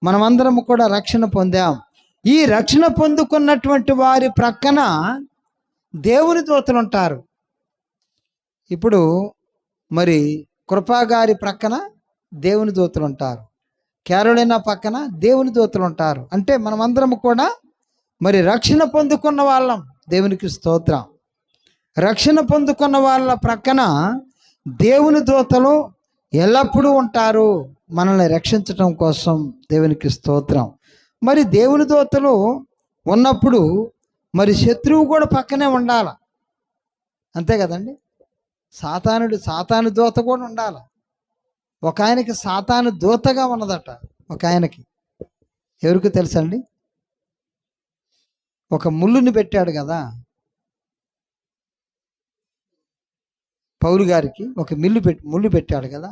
[SPEAKER 1] మనమందరం కూడా రక్షణ పొందాం. ఈ రక్షణ పొందుకున్నటువంటి వారి ప్రక్కన దేవుని దూతలు ఉంటారు. ఇప్పుడు మరి కృపాగారి ప్రక్కన దేవుని దూతలు ఉంటారు. క్యారోలినా పక్కన దేవుని దూతలు ఉంటారు. అంటే మనమందరం కూడా మరి రక్షణ పొందుకున్న వాళ్ళం. దేవునికి స్తోత్రం. రక్షణ పొందుకున్న వాళ్ళ ప్రక్కన దేవుని దూతలు ఎల్లప్పుడూ ఉంటారు మనల్ని రక్షించటం కోసం. దేవునికి స్తోత్రం. మరి దేవుని దూతలు ఉన్నప్పుడు మరి శత్రువు కూడా పక్కనే ఉండాలి. అంతే కదండి. సాతాను దూత కూడా ఉండాలి. ఒక ఆయనకి సాతాను దూతగా ఉన్నదట. ఒక ఆయనకి ఎవరికి తెలుసండి? ఒక ముళ్ళుని పెట్టాడు కదా పౌలు గారికి, ఒక ముళ్ళు పెట్టాడు కదా.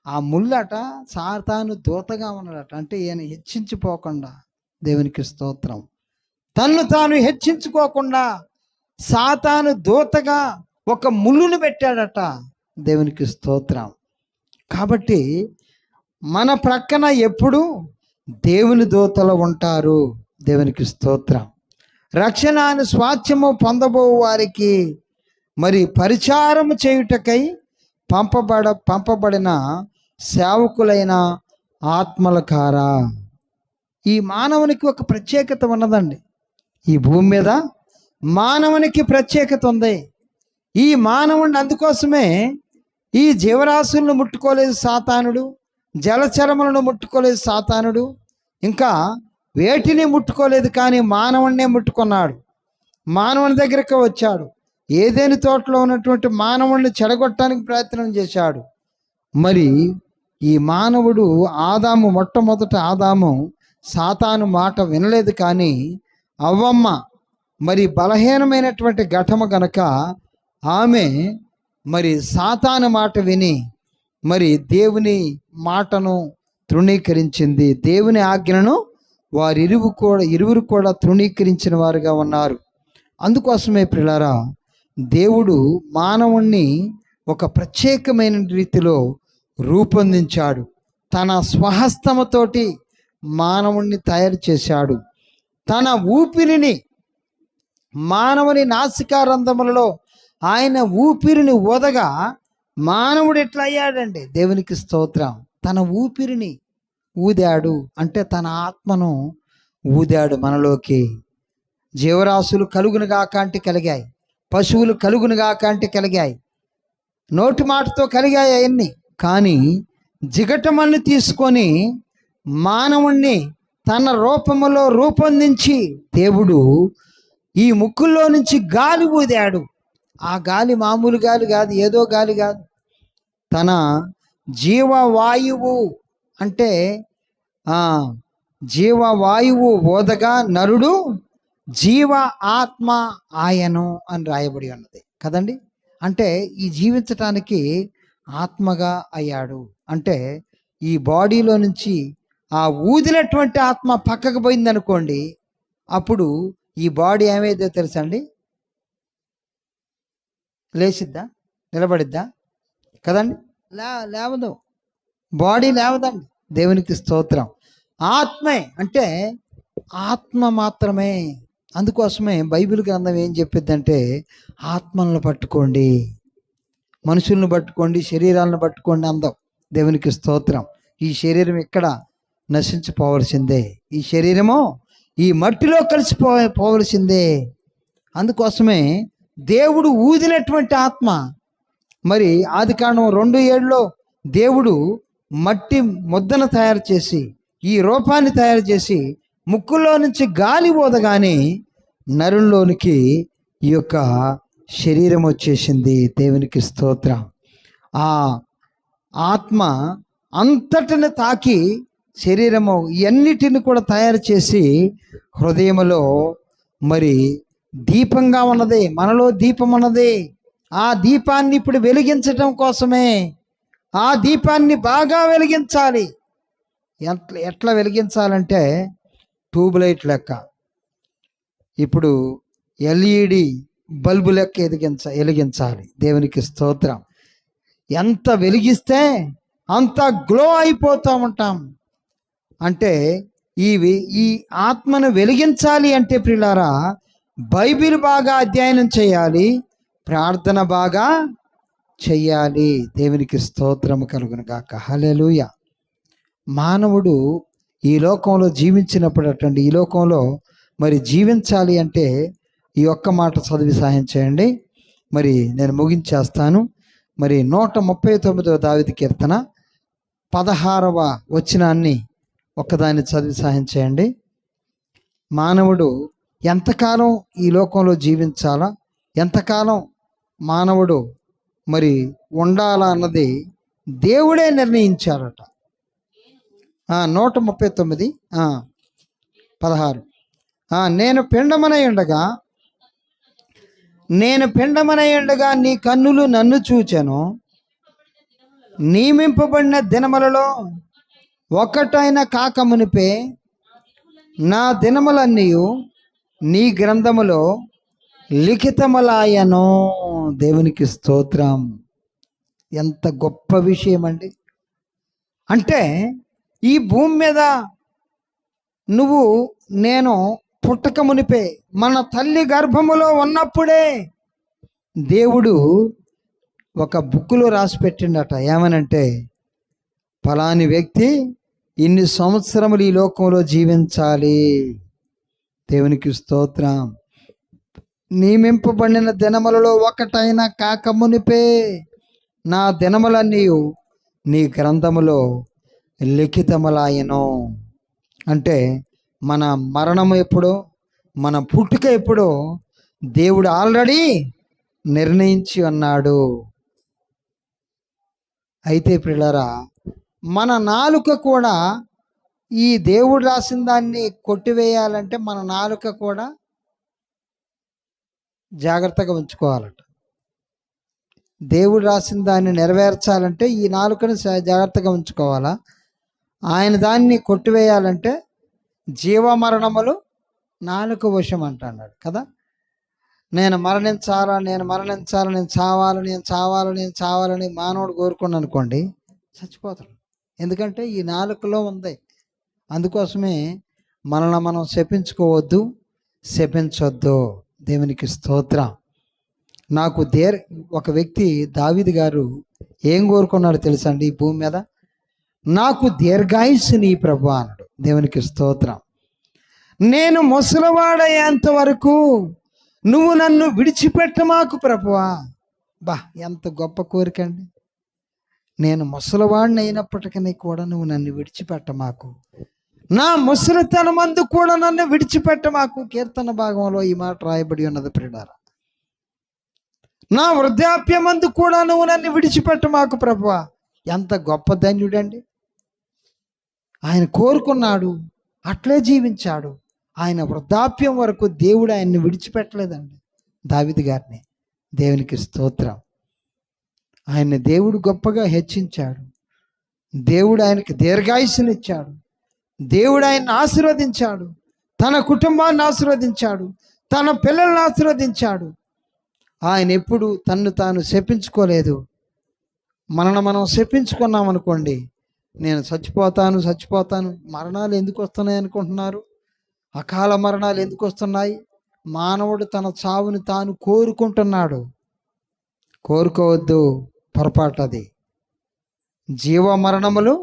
[SPEAKER 1] ఆ ముళ్ళట సాతాను దూతగా ఉన్నాడట. అంటే ఈయన హెచ్చించిపోకుండా, దేవునికి స్తోత్రం, తన్ను తాను హెచ్చించుకోకుండా సాతాను దూతగా ఒక ముళ్ళుని పెట్టాడట. దేవునికి స్తోత్రం. కాబట్టి మన ప్రక్కన ఎప్పుడు దేవుని దూతలు ఉంటారు. దేవునికి స్తోత్రం. రక్షణ అని స్వాస్థ్యము పొందబో వారికి మరి పరిచారము చేయుటకై పంపబడిన సేవకులైన ఆత్మల కారా. ఈ మానవునికి ఒక ప్రత్యేకత ఉన్నదండి. ఈ భూమి మీద మానవునికి ప్రత్యేకత ఉంది. ఈ మానవుడిని అందుకోసమే ఈ జీవరాశులను ముట్టుకోలేదు సాతానుడు, జలచరములను ముట్టుకోలేదు సాతానుడు, ఇంకా వేటిని ముట్టుకోలేదు. కానీ మానవుణ్ణే ముట్టుకున్నాడు. మానవుని దగ్గరికి వచ్చాడు. ఏదేని తోటలో ఉన్నటువంటి మానవుడిని చెడగొట్టడానికి ప్రయత్నం చేశాడు. మరి ఈ మానవుడు మొట్టమొదట ఆదాము సాతాను మాట వినలేదు. కానీ అవ్వమ్మ మరి బలహీనమైనటువంటి ఘటము గనక ఆమె మరి సాతాను మాట విని మరి దేవుని మాటను తృణీకరించింది. దేవుని ఆజ్ఞను ఇరువురు కూడా తృణీకరించిన వారుగా ఉన్నారు. అందుకోసమే ప్రియులారా, దేవుడు మానవుణ్ణి ఒక ప్రత్యేకమైన రీతిలో రూపొందించాడు. తన స్వహస్తముతోటి మానవుణ్ణి తయారు చేశాడు. తన ఊపిరిని మానవుని నాసికారంధ్రములలో ఆయన ఊపిరిని ఊదగా మానవుడు ఎట్లా అయ్యాడండి. దేవునికి స్తోత్రం. తన ఊపిరిని ఊదాడు, అంటే తన ఆత్మను ఊదాడు మనలోకి. జీవరాశులు కలుగునుగాక అంటే కలిగాయి, పశువులు కలుగునుగాక అంటే కలిగాయి, నోటి మాటతో కలిగాయి అవన్నీ. కానీ జిగటమన్ను తీసుకొని మానవుణ్ణి తన రూపములో రూపొందించి దేవుడు ఈ ముక్కుల్లో నుంచి గాలి ఊదాడు. ఆ గాలి మామూలు గాలి కాదు, ఏదో గాలి కాదు. తన జీవవాయువు, అంటే జీవవాయువు ఊదగా నరుడు జీవ ఆత్మ ఆయను అని రాయబడి ఉన్నది కదండి. అంటే ఈ జీవించటానికి ఆత్మగా అయ్యాడు. అంటే ఈ బాడీలో నుంచి ఆ ఊదినటువంటి ఆత్మ పక్కకు పోయిందనుకోండి, అప్పుడు ఈ బాడీ ఏమైందో తెలుసా అండి? లేచిద్దా? నిలబడిద్దా? కదండి. లేవదు, బాడీ లేవదండి. దేవునికి స్తోత్రం. ఆత్మే, అంటే ఆత్మ మాత్రమే. అందుకోసమే బైబిల్ గ్రంథం ఏం చెప్పిద్దంటే, ఆత్మలను పట్టుకోండి, మనుషులను పట్టుకోండి, శరీరాలను పట్టుకోండి అందం. దేవునికి స్తోత్రం. ఈ శరీరం ఇక్కడ నశించిపోవలసిందే. ఈ శరీరము ఈ మట్టిలో పోవలసిందే. అందుకోసమే దేవుడు ఊదినటువంటి ఆత్మ, మరి ఆదికాండం 2:7 దేవుడు మట్టి ముద్దను తయారు చేసి, ఈ రూపాన్ని తయారు చేసి ముక్కులో నుంచి గాలి ఊదగానే నరుల్లోనికి ఈ యొక్క శరీరం వచ్చేసింది. దేవునికి స్తోత్రం. ఆ ఆత్మ అంతటిని తాకి శరీరము ఎన్నిటిని కూడా తయారు చేసి హృదయములో మరి దీపంగా ఉన్నది. మనలో దీపం ఉన్నది. ఆ దీపాన్ని ఇప్పుడు వెలిగించటం కోసమే, ఆ దీపాన్ని బాగా వెలిగించాలి. ఎట్లా వెలిగించాలంటే ట్యూబ్ లైట్ లెక్క, ఇప్పుడు ఎల్ఈడి బల్బు లెక్క వెలిగించాలి. దేవునికి స్తోత్రం. ఎంత వెలిగిస్తే అంత గ్లో అయిపోతూ ఉంటాం. అంటే ఈ ఆత్మను వెలిగించాలి అంటే ప్రియులారా, బైబిల్ బాగా అధ్యయనం చేయాలి, ప్రార్థన బాగా చెయ్యాలి. దేవునికి స్తోత్రము కలుగును గాక. హల్లెలూయా. మానవుడు ఈ లోకంలో జీవించినప్పుడు అటండి, ఈ లోకంలో మరి జీవించాలి అంటే ఈ ఒక్క మాట చదివి సహాయం చేయండి. మరి నేను ముగించేస్తాను. మరి 139వ దావీదు కీర్తన 16వ వచనాన్ని ఒక్కదాన్ని చదివి సహాయం చేయండి. మానవుడు ఎంతకాలం ఈ లోకంలో జీవించాలా, ఎంతకాలం మానవుడు మరి ఉండాలా అన్నది దేవుడే నిర్ణయించారట. 139:16 నేను పిండమనై ఉండగా నీ కన్నులు నన్ను చూచెను. నియమింపబడిన దినములలో ఒక్కటైన కాకమునిపే నా దినములన్నీ నీ గ్రంథములో లిఖితములాయను. దేవునికి స్తోత్రం. ఎంత గొప్ప విషయం అండి. అంటే ఈ భూమి మీద నేను పుట్టక మునిపే, మన తల్లి గర్భములో ఉన్నప్పుడే దేవుడు ఒక బుక్కులో రాసి పెట్టిండట. ఏమనంటే, ఫలాని వ్యక్తి ఇన్ని సంవత్సరములు ఈ లోకంలో జీవించాలి. దేవునికి స్తోత్రం. నియమింపబడిన దినములలో ఒకటైన కాకమునిపే నా దినములన్నీ నీ గ్రంథములో లిఖితములాయను. అంటే మన మరణము ఎప్పుడో, మన పుట్టుక ఎప్పుడో దేవుడు ఆల్రెడీ నిర్ణయించి ఉన్నాడు. అయితే ప్రియులారా, మన నాలుక కూడా ఈ దేవుడు రాసిన దాన్ని కొట్టివేయాలంటే మన నాలుక కూడా జాగ్రత్తగా ఉంచుకోవాలట. దేవుడు రాసిన దాన్ని నెరవేర్చాలంటే ఈ నాలుకను జాగ్రత్తగా ఉంచుకోవాలా. ఆయన దాన్ని కొట్టివేయాలంటే జీవమరణములు నాలుక వశం అంటున్నాడు కదా. నేను మరణించాలా, నేను చావాలని మానవుడు కోరుకున్నాను అనుకోండి, చచ్చిపోతాడు. ఎందుకంటే ఈ నాలుకలో ఉంది. అందుకోసమే మనల్ని మనం శపించుకోవద్దు, శపించొద్దు. దేవునికి స్తోత్రం. నాకు ఒక వ్యక్తి దావీదు గారు ఏం కోరుకున్నాడు తెలుసా అండి? ఈ భూమి మీద నాకు దీర్ఘాయుస్సుని ప్రభు అన్నాడు. దేవునికి స్తోత్రం. నేను ముసలివాడయ్యేంత వరకు నువ్వు నన్ను విడిచిపెట్టమాకు ప్రభువా. ఎంత గొప్ప కోరిక అండి. నేను ముసలివాడిని అయినప్పటికీ కూడా నువ్వు నన్ను విడిచిపెట్టమాకు, నా ముసలితనమందు కూడా నన్ను విడిచిపెట్టమాకు. కీర్తన భాగంలో ఈ మాట రాయబడి ఉన్నది ప్రియులారా. నా వృద్ధాప్యమందు కూడా నువ్వు నన్ను విడిచిపెట్టమాకు ప్రభువా. ఎంత గొప్ప ధన్యుడండి. ఆయన కోరుకున్నాడు, అట్లే జీవించాడు. ఆయన వృద్ధాప్యం వరకు దేవుడు ఆయన్ని విడిచిపెట్టలేదండి, దావీదు గారిని. దేవునికి స్తోత్రం. ఆయన్ని దేవుడు గొప్పగా హెచ్చించాడు. దేవుడు ఆయనకి దీర్ఘాయుస్సునిచ్చాడు. దేవుడు ఆయన్ని ఆశీర్వదించాడు. తన కుటుంబాన్ని ఆశీర్వదించాడు. తన పిల్లల్ని ఆశీర్వదించాడు. ఆయన ఎప్పుడు తన్ను తాను శపించుకోలేదు. మనం శపించుకున్నాం అనుకోండి, నేను చచ్చిపోతాను. మరణాలు ఎందుకు వస్తున్నాయి అనుకుంటున్నారు? అకాల మరణాలు ఎందుకు వస్తున్నాయి? మానవుడు తన చావుని తాను కోరుకుంటున్నాడు. కోరుకోవద్దు, పొరపాటు అది. జీవ మరణములు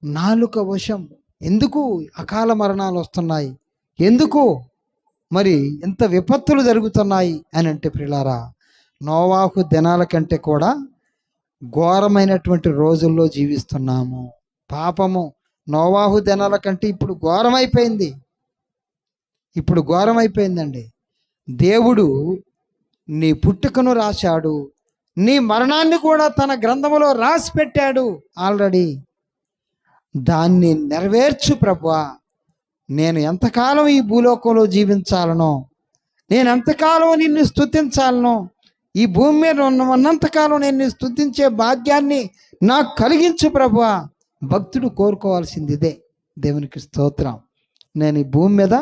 [SPEAKER 1] నాలుక వశం. ఎందుకు అకాల మరణాలు వస్తున్నాయి? ఎందుకు మరి ఇంత విపత్తులు జరుగుతున్నాయి అని అంటే ప్రియులారా, నోవాహు దినాల కంటే కూడా ఘోరమైనటువంటి రోజుల్లో జీవిస్తున్నాము. పాపము నోవాహు దినాల కంటే ఇప్పుడు ఘోరమైపోయిందండి. దేవుడు నీ పుట్టుకను రాశాడు, నీ మరణాన్ని కూడా తన గ్రంథములో రాసి పెట్టాడు ఆల్రెడీ. దాన్ని నెరవేర్చు ప్రభువా. నేను ఎంతకాలం ఈ భూలోకంలో జీవించాలనో, నేను ఎంతకాలం నిన్ను స్తుతించాలనో, ఈ భూమి మీద ఉన్నంతకాలం నేను స్తుతించే భాగ్యాన్ని నాకు కలిగించు ప్రభువా. భక్తుడు కోరుకోవాల్సింది ఇదే. దేవునికి స్తోత్రం. నేను ఈ భూమి మీద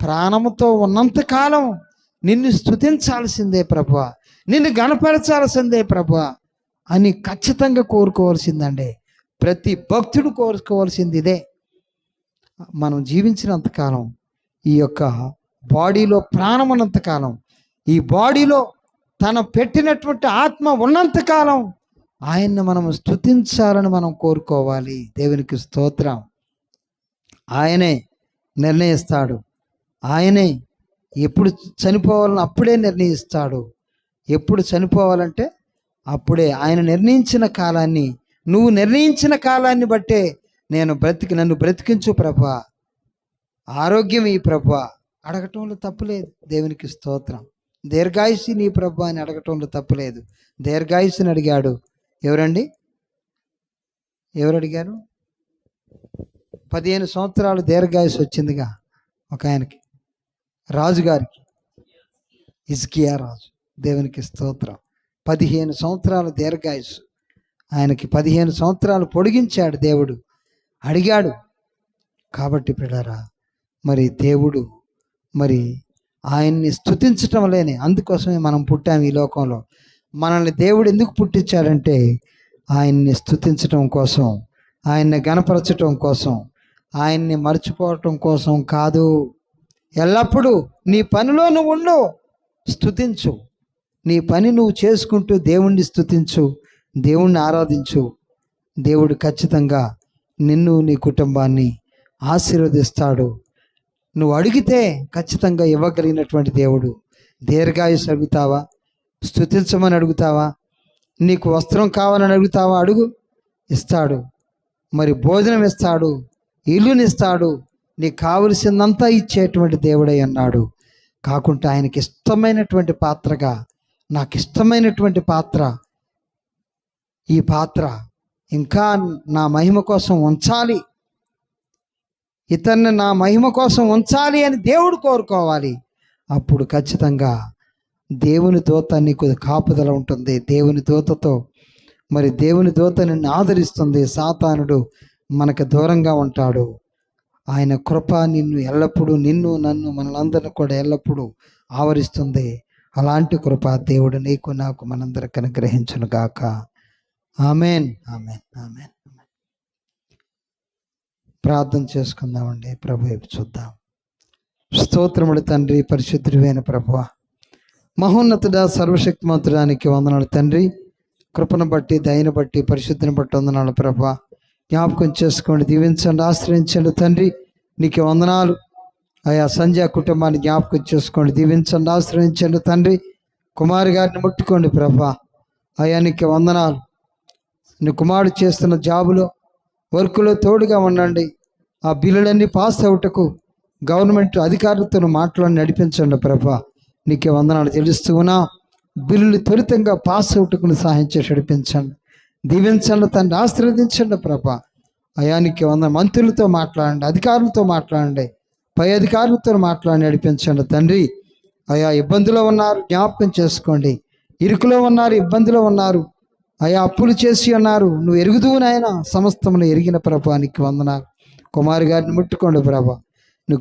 [SPEAKER 1] ప్రాణముతో ఉన్నంతకాలం నిన్ను స్తుతించాల్సిందే ప్రభువా, నిన్ను గణపరచాల్సిందే ప్రభువా అని ఖచ్చితంగా కోరుకోవాల్సిందండి. ప్రతి భక్తుడు కోరుకోవాల్సింది ఇదే. మనం జీవించినంతకాలం, ఈ యొక్క బాడీలో ప్రాణం ఉన్నంతకాలం, ఈ బాడీలో తన పెట్టినటువంటి ఆత్మ ఉన్నంతకాలం ఆయన్ని మనం స్తుతించాలని మనం కోరుకోవాలి. దేవునికి స్తోత్రం. ఆయనే నిర్ణయిస్తాడు. ఆయనే ఎప్పుడు చనిపోవాలని అప్పుడే నిర్ణయిస్తాడు. ఎప్పుడు చనిపోవాలంటే అప్పుడే. ఆయన నిర్ణయించిన కాలాన్ని, నువ్వు నిర్ణయించిన కాలాన్ని బట్టే నన్ను బ్రతికించు ప్రభా, ఆరోగ్యం ఈ ప్రభా అడగటంలో తప్పులేదు. దేవునికి స్తోత్రం. దీర్ఘాయుస్సు నీ ప్రభా అని అడగటంలో తప్పులేదు. దీర్ఘాయుస్సుని అడిగాడు. ఎవరు అడిగారు? 15 సంవత్సరాలు దీర్ఘాయుస్సు వచ్చిందిగా ఒక ఆయనకి. రాజుగారికి, హిజ్కియా రాజు. దేవునికి స్తోత్రం. 15 సంవత్సరాల దీర్ఘాయుసు. ఆయనకి 15 సంవత్సరాలు పొడిగించాడు దేవుడు. అడిగాడు. కాబట్టి పిల్లరా, మరి దేవుడు మరి ఆయన్ని స్తుతించటం లేని, అందుకోసమే మనం పుట్టాం ఈ లోకంలో. మనల్ని దేవుడు ఎందుకు పుట్టించాడంటే ఆయన్ని స్తుతించటం కోసం, ఆయన్ని గణపరచటం కోసం, ఆయన్ని మర్చిపోవటం కోసం కాదు. ఎల్లప్పుడూ నీ పనిలో నువ్వు ఉండు, స్తుతించు. నీ పని నువ్వు చేసుకుంటూ దేవుణ్ణి స్తుతించు, దేవుణ్ణి ఆరాధించు. దేవుడు ఖచ్చితంగా నిన్ను, నీ కుటుంబాన్ని ఆశీర్వదిస్తాడు. నువ్వు అడిగితే ఖచ్చితంగా ఇవ్వగలిగినటువంటి దేవుడు. దీర్ఘాయుసు అడుగుతావా? స్తుతించమని అడుగుతావా? నీకు వస్త్రం కావాలని అడుగుతావా? అడుగు, ఇస్తాడు. మరి భోజనం ఇస్తాడు, ఇల్లునిస్తాడు, నీకు కావలసిందంతా ఇచ్చేటువంటి దేవుడై అన్నాడు. కాకుండా ఆయనకి ఇష్టమైనటువంటి పాత్రగా, నాకు ఇష్టమైనటువంటి పాత్ర, ఈ పాత్ర ఇంకా నా మహిమ కోసం ఉంచాలి, ఇతన్ని నా మహిమ కోసం ఉంచాలి అని దేవుడు కోరుకోవాలి. అప్పుడు ఖచ్చితంగా దేవుని దూత నీకు కాపుదల ఉంటుంది. దేవుని దూతతో మరి దేవుని దూత నిన్ను ఆదరిస్తుంది. సాతానుడు మనకు దూరంగా ఉంటాడు. ఆయన కృప నిన్ను ఎల్లప్పుడూ, నిన్ను, నన్ను, మనలందరినీ కూడా ఎల్లప్పుడూ ఆవరిస్తుంది. అలాంటి కృప దేవుడు నీకు, నాకు, మనందరికి అనుగ్రహించును గాక. Amen, amen, amen. ప్రార్థన చేసుకుందామండి. ప్రభు వైపు చూద్దాం. స్తోత్రముడు తండ్రి, పరిశుద్ధుడైన ప్రభువా, మహోన్నతుడా, సర్వశక్తిమంతుడానికి వందనాలు తండ్రి. కృపను బట్టి, దయను బట్టి, పరిశుద్ధిని బట్టి వందనాలు ప్రభువా. జ్ఞాపకం చేసుకోండి, దీవించండి, ఆశ్రయించండి తండ్రి. నీకు వందనాలు. ఆయా సంధ్యా కుటుంబాన్ని జ్ఞాపకం చేసుకోండి, దీవించండి, ఆశ్రయించండి తండ్రి. కుమారు గారిని ముట్టుకోండి ప్రభా. అయా నీకు వందనాలు. నీ కుమారుడు చేస్తున్న జాబులో, వర్కులో తోడుగా ఉండండి. ఆ బిల్లులన్నీ పాస్ అవుటకు గవర్నమెంట్ అధికారులతో మాట్లాడి నడిపించండి ప్రభా. నీకే వందనాలు చెల్లిస్తూ ఉన్నా. బిల్లులు త్వరితంగా పాస్ అవుటకు సహాయం చేసి నడిపించండి, దీవించండి తండ్రి, ఆశీర్వదించండి ప్రభా. అయా నీకే మంత్రులతో మాట్లాడండి, అధికారులతో మాట్లాడండి, పై అధికారులతో మాట్లాడి నడిపించండి తండ్రి. అయా ఇబ్బందిలో ఉన్నారు, జ్ఞాపకం చేసుకోండి. ఇరుకులో ఉన్నారు, ఇబ్బందిలో ఉన్నారు, అయా అప్పులు చేసి ఉన్నారు. నువ్వు ఎరుగుదువు నాయన, సమస్తమును ఎరిగిన ప్రభా నీకు వందనాలు. కుమారు గారిని ముట్టుకోండి ప్రభా. నీ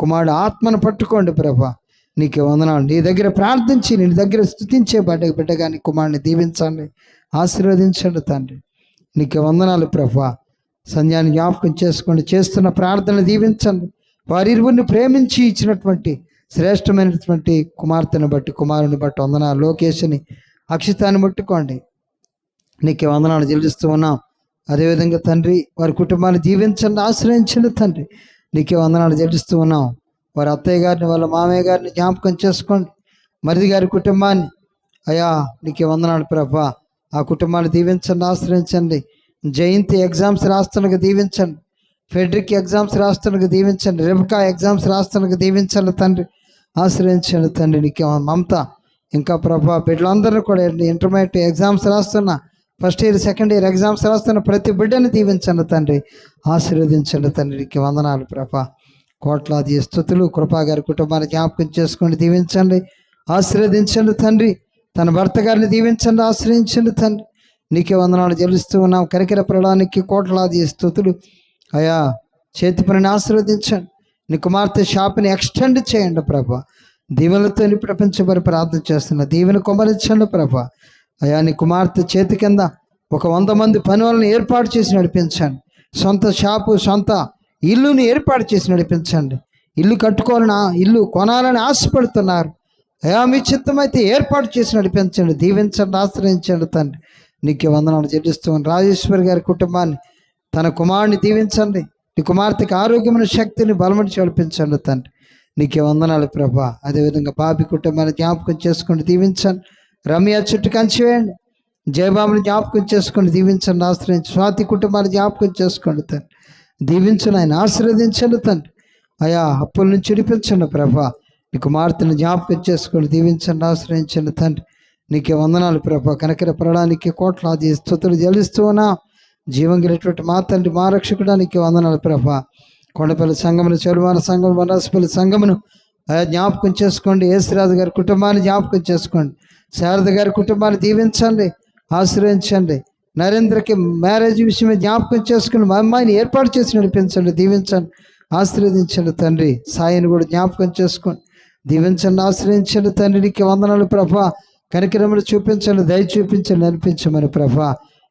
[SPEAKER 1] కుమారుడు ఆత్మను పట్టుకోండి ప్రభా. నీకు వందనాలు. నీ దగ్గర ప్రార్థించి, నీ దగ్గర స్తుతించే బిడ్డగా నీ కుమారుని దీవించండి, ఆశీర్వదించండి తండ్రి. నీకు వందనాలు ప్రభా. సంధ్యాన్ని జ్ఞాపకం చేసుకోండి, చేస్తున్న ప్రార్థనలు దీవించండి. వారిరువురిని ప్రేమించి ఇచ్చినటువంటి శ్రేష్టమైనటువంటి కుమార్తెను బట్టి, కుమారుని బట్టి వందనాలు. లోకేష్ని, అక్షితాన్ని ముట్టుకోండి. నీకే వందనాలు చెల్లిస్తూ ఉన్నాం. అదేవిధంగా తండ్రి, వారి కుటుంబాన్ని దీవించండి, ఆశ్రయించండి తండ్రి. నీకే వందనాలు చెల్లిస్తూ ఉన్నాం. వారి అత్తయ్య గారిని, వాళ్ళ మామయ్య గారిని జ్ఞాపకం చేసుకోండి. మరిది గారి కుటుంబాన్ని అయా నీకే వందనాలు ప్రభా. ఆ కుటుంబాన్ని దీవించండి, ఆశ్రయించండి. జయంతి ఎగ్జామ్స్ రాస్తున్నకు దీవించండి. ఫెడ్రిక్ ఎగ్జామ్స్ రాస్తున్నకు దీవించండి. రెబకా ఎగ్జామ్స్ రాస్తున్నకు దీవించండి తండ్రి, ఆశ్రయించండి తండ్రి. నీకే మమత ఇంకా ప్రభా, బిడ్డలందరూ కూడా ఇంటర్మీడియట్ ఎగ్జామ్స్ రాస్తున్న, first year, second year exams రాస్తున్న ప్రతి బిడ్డని దీవించండి తండ్రి, ఆశీర్వదించండి తండ్రి. నీకు వందనాలు ప్రభా. కోట్లాది స్తుతులు. కృపా గారి కుటుంబాన్ని జ్ఞాపకం చేసుకోండి, దీవించండి, ఆశీర్వదించండి తండ్రి. తన భర్త గారిని దీవించండి, ఆశ్రయించండి తండ్రి. నీకే వందనాలు చెల్లిస్తూ ఉన్నాం. కనికర ప్రళానికి కోట్లాది స్తుతులు. అయా చేతి పనిని ఆశీర్వదించండి. నీ కుమార్తె షాప్ని ఎక్స్టెండ్ చేయండి ప్రభా. దీవెనలతో ప్రపంచపరి ప్రార్థన చేస్తున్న దీవెన కుమరించండి ప్రభా. అయా నీ కుమార్తె చేతి కింద ఒక 100 మంది పని వాళ్ళని ఏర్పాటు చేసి నడిపించండి. సొంత షాపు, సొంత ఇల్లుని ఏర్పాటు చేసి నడిపించండి. ఇల్లు కట్టుకోవాలని, ఇల్లు కొనాలని ఆశపడుతున్నారు. అయా మీ చిత్తమైతే ఏర్పాటు చేసి నడిపించండి, దీవించండి, ఆశ్రయించండి తండ్రి. నీకే వందనాలు చెల్లిస్తూ రాజేశ్వరి గారి కుటుంబాన్ని, తన కుమారుని దీవించండి. నీ కుమార్తెకి ఆరోగ్యమైన శక్తిని బలమని నడిపించండి తండ్రి. నీకే వందనాలు ప్రభా. అదేవిధంగా బాబి కుటుంబాన్ని జ్ఞాపకం చేసుకోండి, దీవించండి. రమ్య చుట్టూ కంచి వేయండి. జయబాబుని జ్ఞాపకం చేసుకోండి, దీవించండి, ఆశ్రయించి. స్వాతి కుటుంబాన్ని జ్ఞాపకం చేసుకోండి తండ్రి, దీవించండి, ఆయన ఆశీర్వదించండి తండ్రి. అయా అప్పుల నుంచి విడిపించండి ప్రభా. నీ కుమార్తెను జ్ఞాపకం చేసుకోండి, దీవించండి, ఆశ్రయించండి తండ్రి. నీకే వందనాలు ప్రభా. కనకర పడడానికి కోట్లాది స్తుతులు చెల్లిస్తూ ఉన్నా. జీవం కలిగినటువంటి మా తండ్రి, మా రక్షకుడానికి వందనాలు ప్రభా. కొండపల్లి సంఘమును, చెరువాన సంఘమును, వనరాజపల్లి సంఘమును, జ్ఞాపకం చేసుకోండి. యేసురాజు గారి కుటుంబాన్ని జ్ఞాపకం చేసుకోండి. శారద గారి కుటుంబాన్ని దీవించండి, ఆశ్రయించండి. నరేంద్రకి మ్యారేజ్ విషయమే జ్ఞాపకం చేసుకుని మా అమ్మాయిని ఏర్పాటు చేసి నడిపించండి, దీవించండి, ఆశీర్వదించండి తండ్రి. సాయిని కూడా జ్ఞాపకం చేసుకోండి, దీవించండి, ఆశ్రయించండి తండ్రి. నీకు వందనాలు ప్రభా. కనికరములు చూపించండి, దయ చూపించండి, నడిపించమని ప్రభా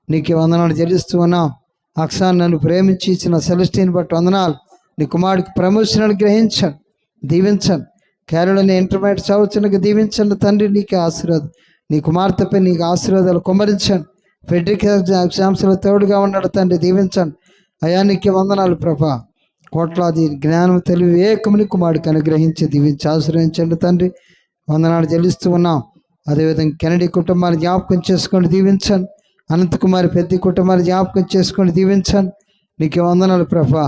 [SPEAKER 1] నీకు వందనాలు చెల్లిస్తూ ఉన్నాం. అక్సాన్ నన్ను ప్రేమించి ఇచ్చిన సెలెస్టీని బట్టి వందనాలు. నీ కుమారుడికి ప్రమోషన్ అనుగ్రహించండి, దీవించండి. కేరళని ఇంటర్మీడియట్ చదువుతున్నకి దీవించండి తండ్రి. నీకే ఆశీర్వాదం. నీ కుమార్తెపై నీకు ఆశీర్వాదాలు కుమ్మరించండి. ఫెడ్రిక్ ఎగ్జామ్స్లో తోడుగా ఉన్నాడు తండ్రి, దీవించండి. అయా నీకే వందనాలు ప్రభా. కోట్లాది జ్ఞానం తెలివి వివేకముని కుమారుడికి అనుగ్రహించి దీవించి ఆశ్రయించండి తండ్రి. వందనాలు చెల్లిస్తూ ఉన్నాం. అదేవిధంగా కెనడీ కుటుంబాన్ని జ్ఞాపకం చేసుకొని దీవించండి. అనంతకుమారి పెద్ద కుటుంబాన్ని జ్ఞాపకం చేసుకొని దీవించండి. నీకే వందనాలు ప్రభా.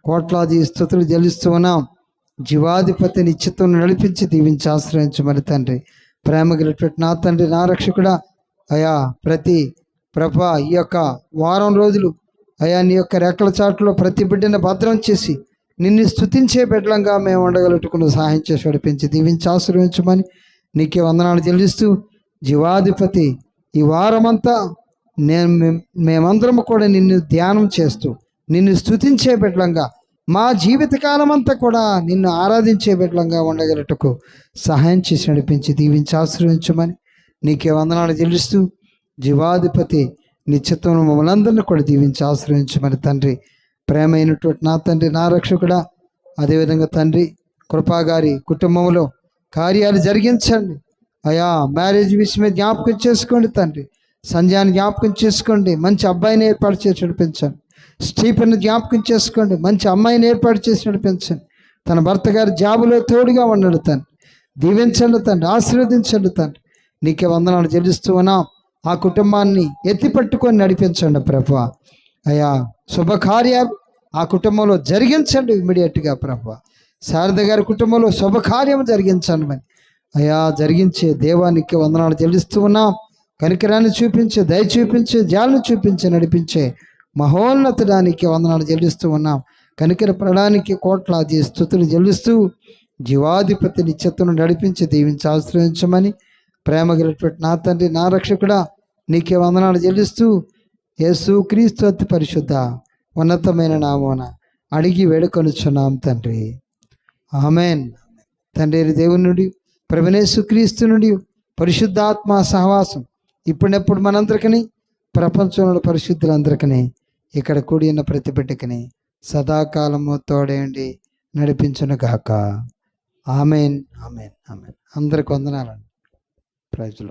[SPEAKER 1] కోట్లాది స్తుతులు చెల్లిస్తూ ఉన్నాం. జీవాధిపతి నిశ్చితం నడిపించి దీవించి ఆశ్రయించమని తండ్రి. ప్రేమ కలిగినటువంటి నా తండ్రి, నా రక్షకుడా, అయా ప్రతి ప్రభా ఈ యొక్క వారం రోజులు అయా నీ యొక్క రెక్కల చాటులో ప్రతి బిడ్డను భద్రం చేసి నిన్ను స్తుతించే బిడ్డలంగా మేము ఉండగలుగుతున్న సహాయం చేసి నడిపించి దీవించి ఆశీర్వదించమని నీకే వందనాలు చెల్లిస్తూ, జీవాధిపతి ఈ వారమంతా మేమందరం కూడా నిన్ను ధ్యానం చేస్తూ నిన్ను స్తుతించే బిడ్డలంగా, మా జీవితకాలం అంతా కూడా నిన్ను ఆరాధించే బిడ్డలంగా ఉండగలటకు సహాయం చేసి నడిపించి దీవించి ఆశీర్వదించమని నీకే వందనాలు చెల్లిస్తూ, జీవాధిపతి నిశ్చితం మమ్మల్ని అందరినీ కూడా దీవించి ఆశ్రయించమని తండ్రి. ప్రేమైనటువంటి నా తండ్రి, నా రక్షకుడా, అదేవిధంగా తండ్రి కృపాగారి కుటుంబంలో కార్యాలు జరిగించండి. అయా మ్యారేజ్ విషయమే జ్ఞాపకం చేసుకోండి తండ్రి. సంధ్యాన్ని జ్ఞాపకం చేసుకోండి, మంచి అబ్బాయిని ఏర్పాటు చేసి నడిపించండి. స్టీఫెన్ జ్ఞాపకం చేసుకోండి, మంచి అమ్మాయిని ఏర్పాటు చేసి నడిపించండి. తన భర్త గారి జాబులో తోడుగా ఉన్నాడు తండ్రి, దీవించండి తండ్రి, ఆశీర్వదించండి తండ్రి. నీకే వందనాలు చెల్లిస్తూ ఉన్నాం. ఆ కుటుంబాన్ని ఎత్తి పట్టుకొని నడిపించండి ప్రభా. అయా శుభకార్యాలు ఆ కుటుంబంలో జరిగించండి ఇమ్మీడియట్గా ప్రభా. శారద గారి కుటుంబంలో శుభకార్యం జరిగించండి మరి. అయా జరిగించే దేవానికి వందనాలు చెల్లిస్తూ ఉన్నాం. కనికరాన్ని చూపించే, దయ చూపించే, జాలను చూపించే, నడిపించే మహోన్నతడానికి వందనాలు చెల్లిస్తూ ఉన్నాం. కనికర పడడానికి కోట్లాది స్తుతులు చెల్లిస్తూ, జీవాధిపతి నిశ్చిత్తును నడిపించి దీవించి ఆశ్రయించమని ప్రేమ కలిగినటువంటి నా తండ్రి, నా రక్షకుడా, నీకే వందనాలు చెల్లిస్తూ యేసు క్రీస్తు అతి పరిశుద్ధ ఉన్నతమైన నామమున అడిగి వేడుకొనుచున్నాం తండ్రి, ఆమెన్. తండ్రి దేవుని నుండి, ప్రభువైన క్రీస్తు నుండి పరిశుద్ధాత్మ సహవాసం ఇప్పుడెప్పుడు మనందరికీ, ప్రపంచంలో పరిశుద్ధులందరికీ, ఇక్కడ కూడి ఉన్న ప్రతి బిడ్డకిని సదాకాలము తోడేయండి నడిపించును గాక. Amen, amen, amen. అందరికి వందనాలండి. Praise lord.